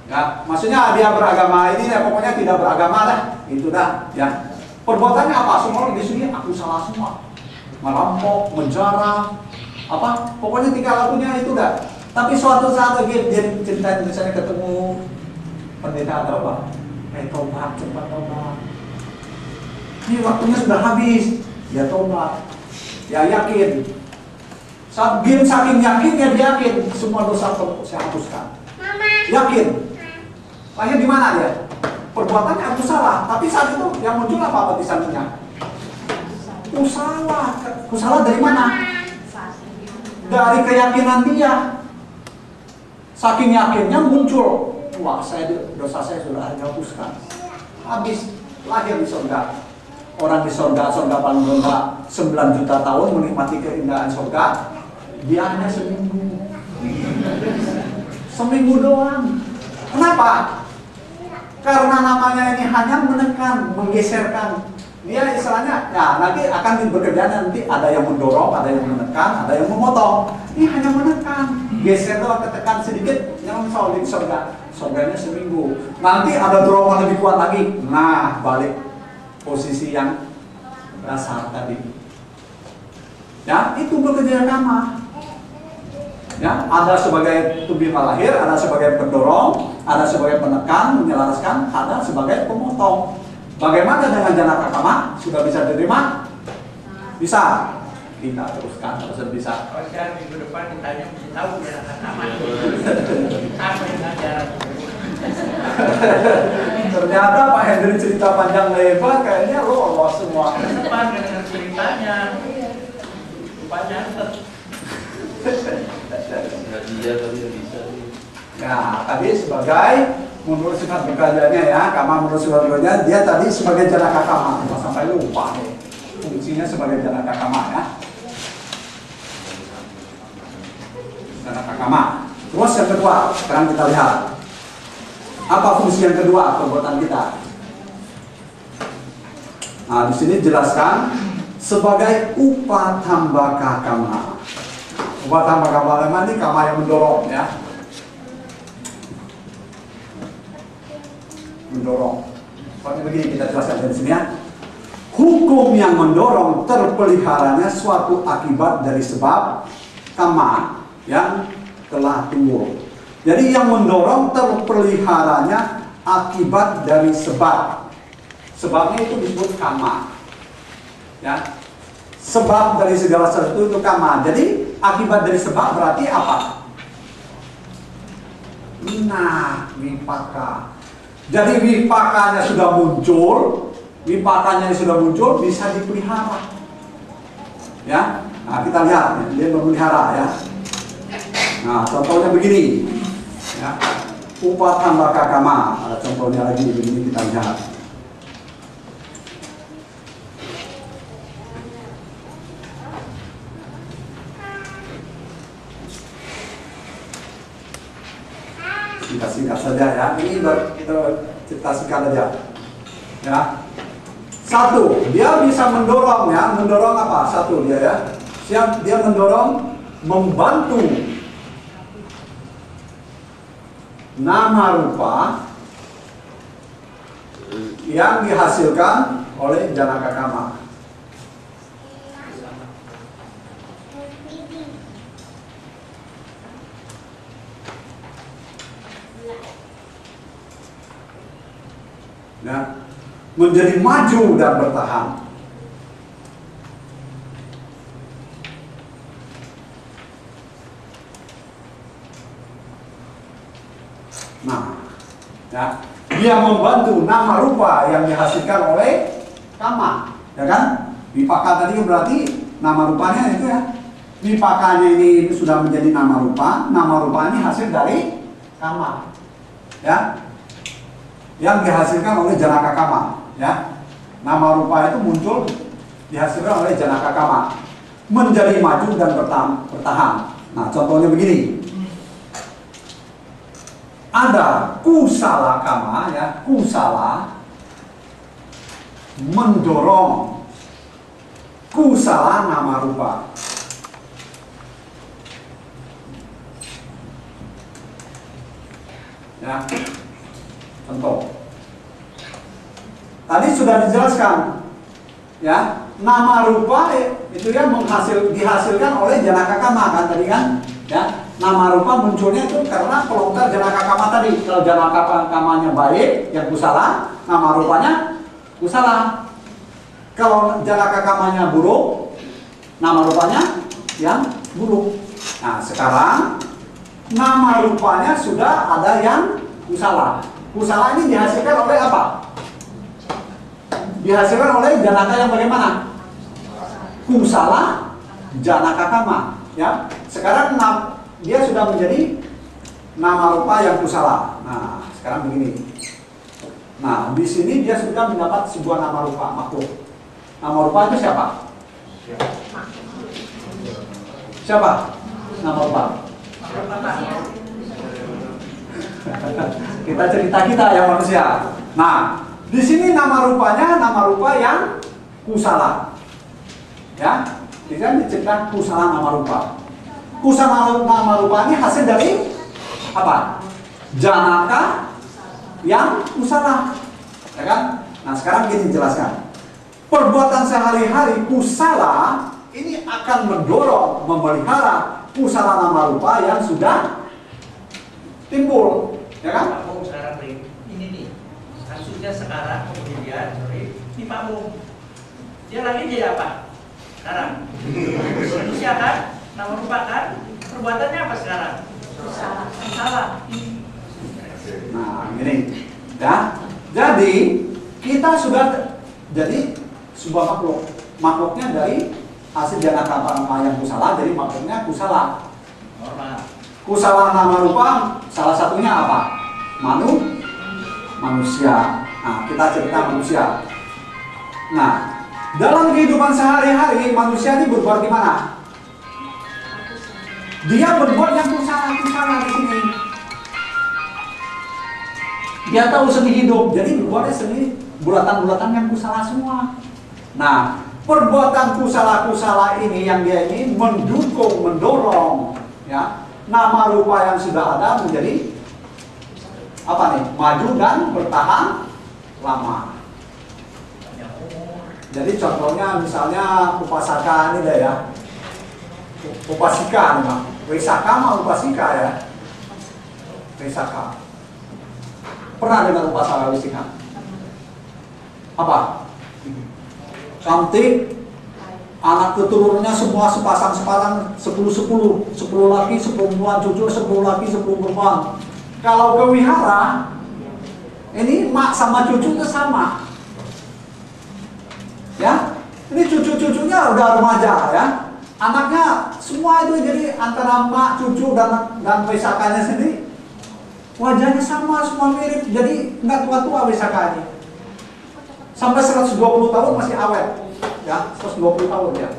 Speaker 1: Ya, maksudnya dia beragama ini ya pokoknya tidak beragama dah, itu dah. Ya, perbuatannya apa? Semua di sini aku salah semua, merampok, menjara, apa? Pokoknya tinggal lakunya itu dah. Tapi suatu saat lagi dia cerita misalnya ketemu pendeta atau apa? Tobat, cepat tobat. Ini waktunya sudah habis. Dia tobat, dia yakin. Saat dia saking yakinnya dia yakin semua dosa saya hapuskan. Yakin. Lahir di mana dia? Perbuatannya aku salah, tapi saat itu yang muncul apa batisannya? Kusala. Kusala dari mana? Dari keyakinan dia. Saking yakinnya muncul. Wah, dosa saya sudah dihapuskan. Habis lahir di surga. Orang di surga paling rendah 9 juta tahun menikmati keindahan surga, dia hanya seminggu. Seminggu doang. Kenapa? Karena namanya ini hanya menekan, menggeserkan. Dia istilahnya, ya nanti akan bekerja nanti ada yang mendorong, ada yang menekan, ada yang memotong. Ini hanya menekan, geser doang, ketekan sedikit, yang soal di surga. Surganya seminggu. Nanti ada dorongan lebih kuat lagi. Nah, balik posisi yang dasar tadi. Ya, itu bekerja kama. Ya, ada sebagai tubiha lahir, ada sebagai pendorong, ada sebagai penekan, menyelaraskan, ada sebagai pemotong. Bagaimana dengan janaka kama? Sudah bisa diterima? Bisa. Kita teruskan harus bisa.
Speaker 3: Kalau sekarang minggu depan ditanya mesti tahu janaka kama. Apa yang ajaran?
Speaker 1: Ternyata Pak Hendri dari cerita panjang lebar kayaknya lolos semua.
Speaker 3: Depan dengan ceritanya. Rupanya
Speaker 8: Nggak dia tapi nggak bisa nih.
Speaker 1: Nah, tadi sebagai menurut sifat bekerjanya ya, kama menurut sifat bekerjanya, dia tadi sebagai janaka kama. Sampai lupa nih, fungsinya sebagai janaka kama ya. Janaka kama. Terus yang kedua, sekarang kita lihat apa fungsi yang kedua perbuatan kita. Nah, di sini jelaskan sebagai upatambaka kama. Upatambaka kama ini kama yang mendorong ya. Mendorong. Pokoknya begini kita jelaskan dari sini ya. Hukum yang mendorong terpeliharanya suatu akibat dari sebab kama yang telah timbul. Jadi yang mendorong terpeliharanya akibat dari sebab. Sebabnya itu disebut kama. Ya. Sebab dari segala sesuatu itu kama. Jadi akibat dari sebab berarti apa? Nah, wipaka. Jadi wipakanya sudah muncul, bisa dipelihara. Ya. Nah, kita lihat ya, dia memelihara ya. Nah, contohnya begini. Ya. Upatambaka kama. Ada contohnya lagi begini kita lihat. Singkat saja ya. Ini kita cerita singkat aja. Ya. Satu, dia bisa mendorong ya. Mendorong apa? Satu dia ya. Dia mendorong membantu nama rupa yang dihasilkan oleh janaka kama. Ya, menjadi maju dan bertahan. Nah, ya, dia membantu nama rupa yang dihasilkan oleh kama, ya kan? Wipaka tadi berarti nama rupanya itu ya. Wipakanya ini sudah menjadi nama rupa ini hasil dari kama, ya. Yang dihasilkan oleh janaka kama, ya. Nama rupa itu muncul dihasilkan oleh janaka kama, menjadi maju dan bertahan. Nah, contohnya begini. Ada kusala kama ya, kusala mendorong kusala nama rupa. Ya. Contoh. Tadi sudah dijelaskan ya, nama rupa itu yang dihasilkan oleh janaka kama kan tadi kan, ya. Nama rupa munculnya itu karena pelontar janaka kama tadi. Kalau janaka kamanya baik, yang kusala, nama rupanya kusala. Kalau janaka kamanya buruk, nama rupanya yang buruk. Nah, sekarang nama rupanya sudah ada yang kusala. Kusala ini dihasilkan oleh apa? Dihasilkan oleh janaka yang bagaimana? Kusala janaka kama, ya. Sekarang dia sudah menjadi nama rupa yang kusala. Nah, sekarang begini. Nah, di sini dia sudah mendapat sebuah nama rupa makhluk. Nama rupa itu siapa? Siapa? Nama rupa. Kita cerita kita ya manusia. Nah, di sini nama rupanya nama rupa yang kusala. Ya, kita diceritakan kusala nama rupa. Kusala nama rupa ini hasil dari apa? Janaka yang kusala, ya kan? Nah, sekarang gini jelaskan. Perbuatan sehari-hari kusala ini akan mendorong, memelihara kusala nama rupa yang sudah timbul, ya kan?
Speaker 3: Pak Mung sekarang ini nih, kasusnya sekarang kemudian, ini Pak Mung, dia lagi jadi apa? Sekarang manusia kan? Nama rupa kan? Perbuatannya apa sekarang? Salah.
Speaker 1: Nah, gini, ya. Jadi kita sudah jadi sebuah makhluk. Makhluknya dari hasil janaka yang kusala, jadi makhluknya kusala.
Speaker 3: Normal.
Speaker 1: Kusala nama rupa salah satunya apa? Manusia. Nah, kita cerita manusia. Nah, dalam kehidupan sehari-hari manusia ini berbuat gimana? Dia berbuat yang kusala di sini. Dia tahu seni hidup, jadi berbuatnya seni bulatan-bulatan yang kusala semua. Nah, perbuatan kusala ini yang dia ini mendukung, mendorong, ya, nama rupa yang sudah ada menjadi apa nih? Maju dan bertahan lama. Jadi contohnya misalnya upasaka ini deh ya. Upasika nih, Bang. Wisaka sama upasika ya. Wisaka. Pernah dengar upasaka wisika? Apa? Cantik, anak keturunannya semua sepasang-sepasang 10 laki, 10 perempuan, cucu 10 laki, 10 perempuan. Kalau ke wihara, ini mak sama cucu itu sama. Ya, ini cucu-cucunya udah remaja ya. Anaknya semua itu jadi antara mak, cucu dan wisakanya sendiri wajahnya sama, semua mirip. Jadi nggak tua-tua wisakanya. Sampai 120 tahun masih awet. Ya, 120 tahun ya.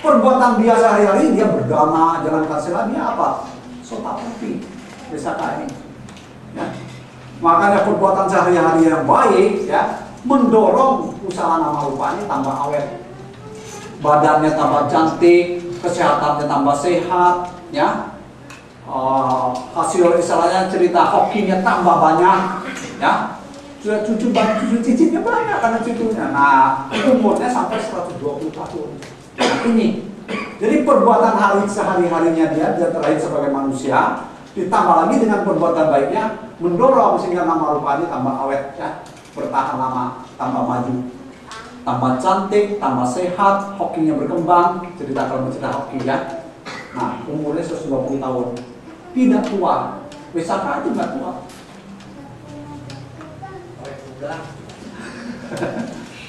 Speaker 1: Perbuatan dia sehari-hari dia berdana, jalan karsela, dia apa? Sotapati wisaka ini. Ya. Makanya perbuatan sehari-hari yang baik ya mendorong usaha nama rupanya tambah awet, badannya tambah cantik, kesehatannya tambah sehat, ya. Hasil istilahnya cerita hokinya tambah banyak, ya. Sudah cucu cicitnya banyak karena cucunya. Nah, umurnya sampai 120 tahun. Nah, ini. Jadi perbuatan sehari-harinya dia terlahir sebagai manusia, ditambah lagi dengan perbuatan baiknya mendorong sehingga nama rupanya tambah awet, ya. Bertahan lama, tambah maju, tambah cantik, tambah sehat, hokinya berkembang, cerita kalau cerita hoki ya. Nah, umurnya 120 tahun, tidak tua. Wisaka itu nggak tua.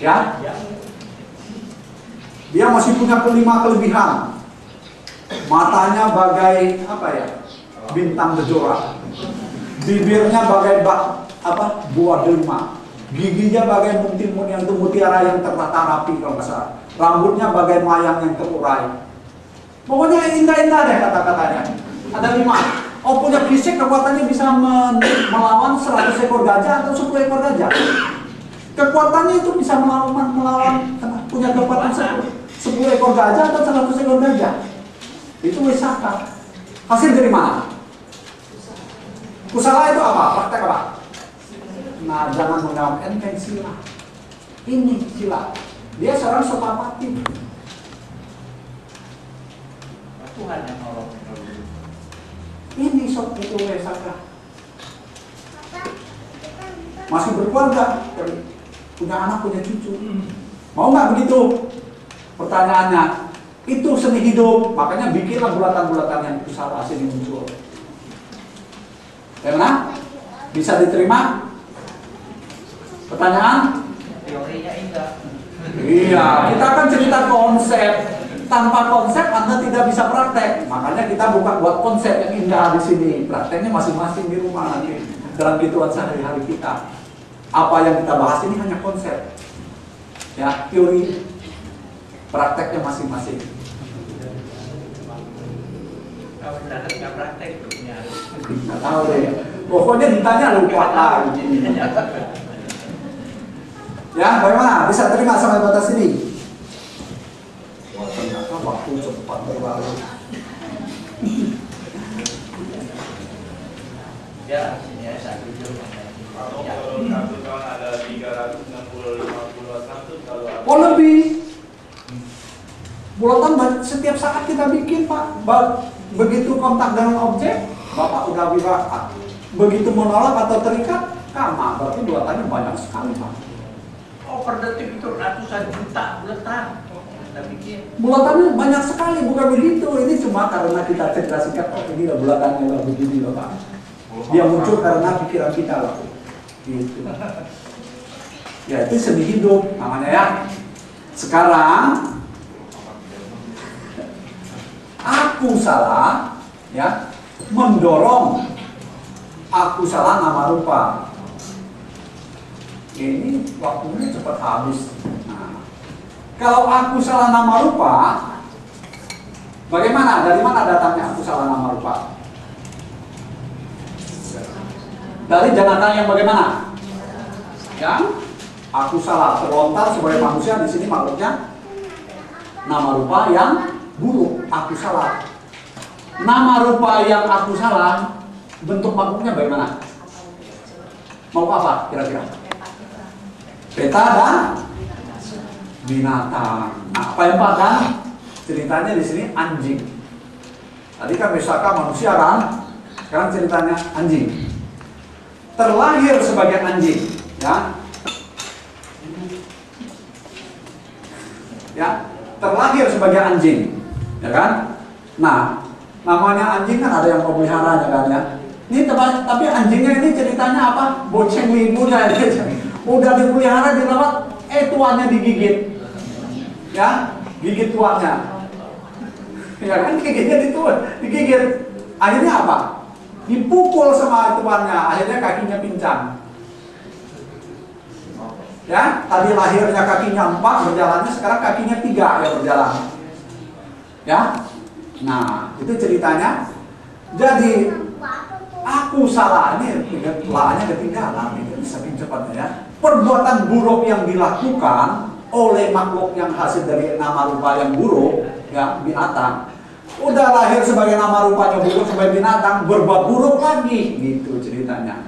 Speaker 1: Ya, dia masih punya 5 kelebihan. Matanya bagai apa ya? Bintang kejora. Bibirnya bagai buah delima. Giginya bagai muntin-muntin yang itu mutiara yang tertata rapi kalau nggak salah. Rambutnya bagai mayang yang terurai. Pokoknya indah-indah deh kata-katanya. Ada 5. Oh, punya fisik kekuatannya bisa melawan 100 ekor gajah atau 10 ekor gajah. Kekuatannya itu bisa melawan punya kekuatan 10 ekor gajah atau 100 ekor gajah. Itu wisaka. Hasil dari mana? Kusala itu apa? Praktek apa? Nah, jangan menganggap enteng sila. Ini sila. Dia seorang sotapati.
Speaker 3: Tuhan yang nolong.
Speaker 1: Ini sok itu wisaka. Masih berkeluarga, punya anak, punya cucu. Mau nggak begitu? Pertanyaannya, itu seni hidup. Makanya bikinlah bulatan-bulatan yang kusala sini muncul. Bagaimana? Bisa diterima? Pertanyaan?
Speaker 3: Teorinya indah.
Speaker 1: Iya, kita akan cerita konsep. Tanpa konsep Anda tidak bisa praktek. Makanya kita bukan buat konsep yang indah di sini. Prakteknya masing-masing di rumah nanti dalam kehidupan sehari-hari kita. Apa yang kita bahas ini hanya konsep. Ya, teori. Prakteknya masing-masing.
Speaker 3: Kalau kita nggak praktek punya.
Speaker 1: Nggak tahu deh. Pokoknya ditanya lupa lagi. Ya, bagaimana? Bisa terima sampai batas ini? Wah, ternyata waktu cepat berlalu.
Speaker 3: Ya, sini ya, saya setuju.
Speaker 2: Kalau satu tahun ada 365 satu kalau ada.
Speaker 1: Oh, lebih. Bulatan setiap saat kita bikin, Pak. Begitu kontak dengan objek, Bapak udah bisa. Begitu menolak atau terikat, kama. Berarti bulatannya banyak sekali, Pak.
Speaker 3: Oh, per detik itu ratusan juta bulatan. Kita bikin.
Speaker 1: Bulatannya banyak sekali, bukan begitu. Ini cuma karena kita cerita singkat, oh ini lah bulatannya lah begini loh, Pak. Dia muncul karena pikiran kita loh. Gitu. Ya itu seni hidup namanya ya. Sekarang aku salah ya, mendorong aku salah nama rupa. Ini waktunya cepat habis. Nah, kalau aku salah nama rupa, bagaimana? Dari mana datangnya aku salah nama rupa? Dari janaka yang bagaimana? Yang aku salah terlontar sebagai manusia di sini makhluknya nama rupa yang buruk, aku salah. Nama rupa yang aku salah, bentuk makhluknya bagaimana? Mau apa kira-kira? Peta dan binatang. Nah, apa yang pakai? Ceritanya di sini anjing. Tadi kan Mesaka manusia kan? Sekarang ceritanya anjing. Terlahir sebagai anjing, ya. Ya, terlahir sebagai anjing, ya kan? Nah, namanya anjing kan ada yang pemeliharanya kan ya. Ini tapi anjingnya ini ceritanya apa? Boceng limu ya. Udah dipelihara dirawat, tuannya digigit, ya, gigit tuannya, ya kan gigitnya digigit, akhirnya apa? Dipukul sama tuannya, akhirnya kakinya pincang. Ya, tadi lahirnya kakinya 4 berjalannya, sekarang kakinya 3 ya berjalan. Ya, nah itu ceritanya. Jadi aku salah ini, lahannya ketinggalan, ini saking cepatnya ya. Perbuatan buruk yang dilakukan oleh makhluk yang hasil dari nama rupa yang buruk, ya binatang, udah lahir sebagai nama rupanya buruk sebagai binatang, berbuat buruk lagi, gitu ceritanya.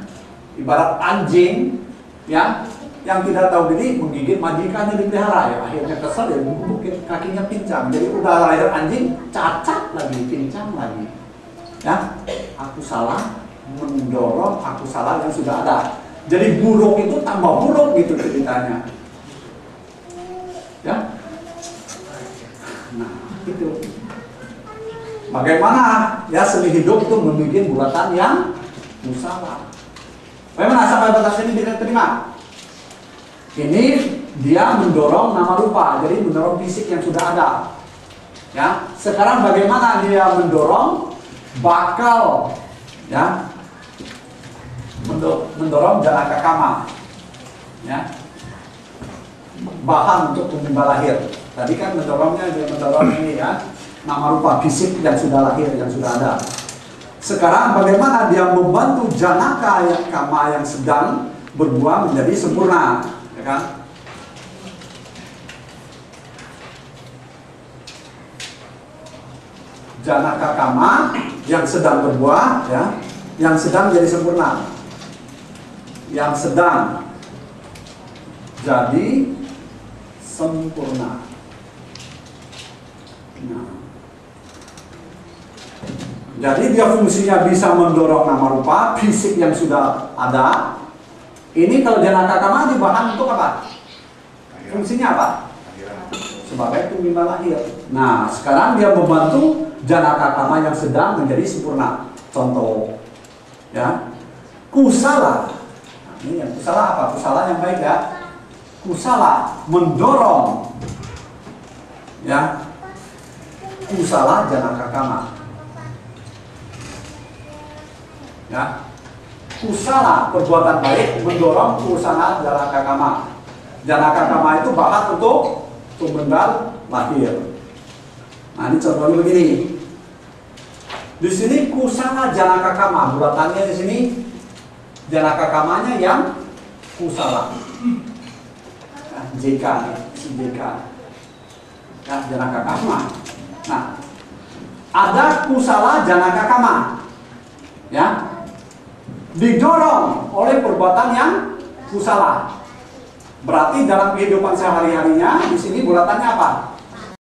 Speaker 1: Ibarat anjing, ya, yang tidak tahu diri menggigit majikannya dipelihara, ya akhirnya kesal ya mungkin kakinya pincang. Jadi udah lahir anjing, cacat lagi, pincang lagi. Ya, aku salah mendorong aku salah yang sudah ada. Jadi buruk itu tambah buruk gitu ceritanya. Ya. Nah, itu. Bagaimana ya seni hidup itu membuat bulatan yang musyawarah. Bagaimana sampai batas ini bisa terima? Ini dia mendorong nama rupa, jadi mendorong fisik yang sudah ada. Ya, sekarang bagaimana dia mendorong bakal, ya, mendorong janaka kama, ya, bahan untuk tumbuh lahir. Tadi kan mendorongnya dia mendorong ini ya, nama rupa fisik yang sudah lahir, yang sudah ada. Sekarang bagaimana dia membantu janaka yang kama yang sedang berbuah menjadi sempurna, ya kan? Janaka kama yang sedang berbuah, ya, yang sedang jadi sempurna, yang sedang jadi sempurna. Nah, jadi dia fungsinya bisa mendorong nama rupa fisik yang sudah ada. Ini kalau janaka kama dibahan untuk apa? Fungsinya apa? Sebagai tumimba lahir. Nah, sekarang dia membantu janaka kama yang sedang menjadi sempurna. Contoh, ya, kusala. Nah, ini yang kusala apa? Kusala yang baik ya. Kusala mendorong, ya, kusala janaka kama. Ya, kusala perbuatan baik mendorong kusala janaka kama. Janaka kama itu bahan untuk tumbengal lahir. Nah, ini contohnya begini. Di sini kusala janaka kama, bulatannya di sini janaka kamanya yang kusala. Nah, JK, JK. Ya, janaka kama. Nah, ada kusala janaka kama. Ya. Didorong oleh perbuatan yang kusala. Berarti dalam kehidupan sehari-harinya di sini bulatannya apa?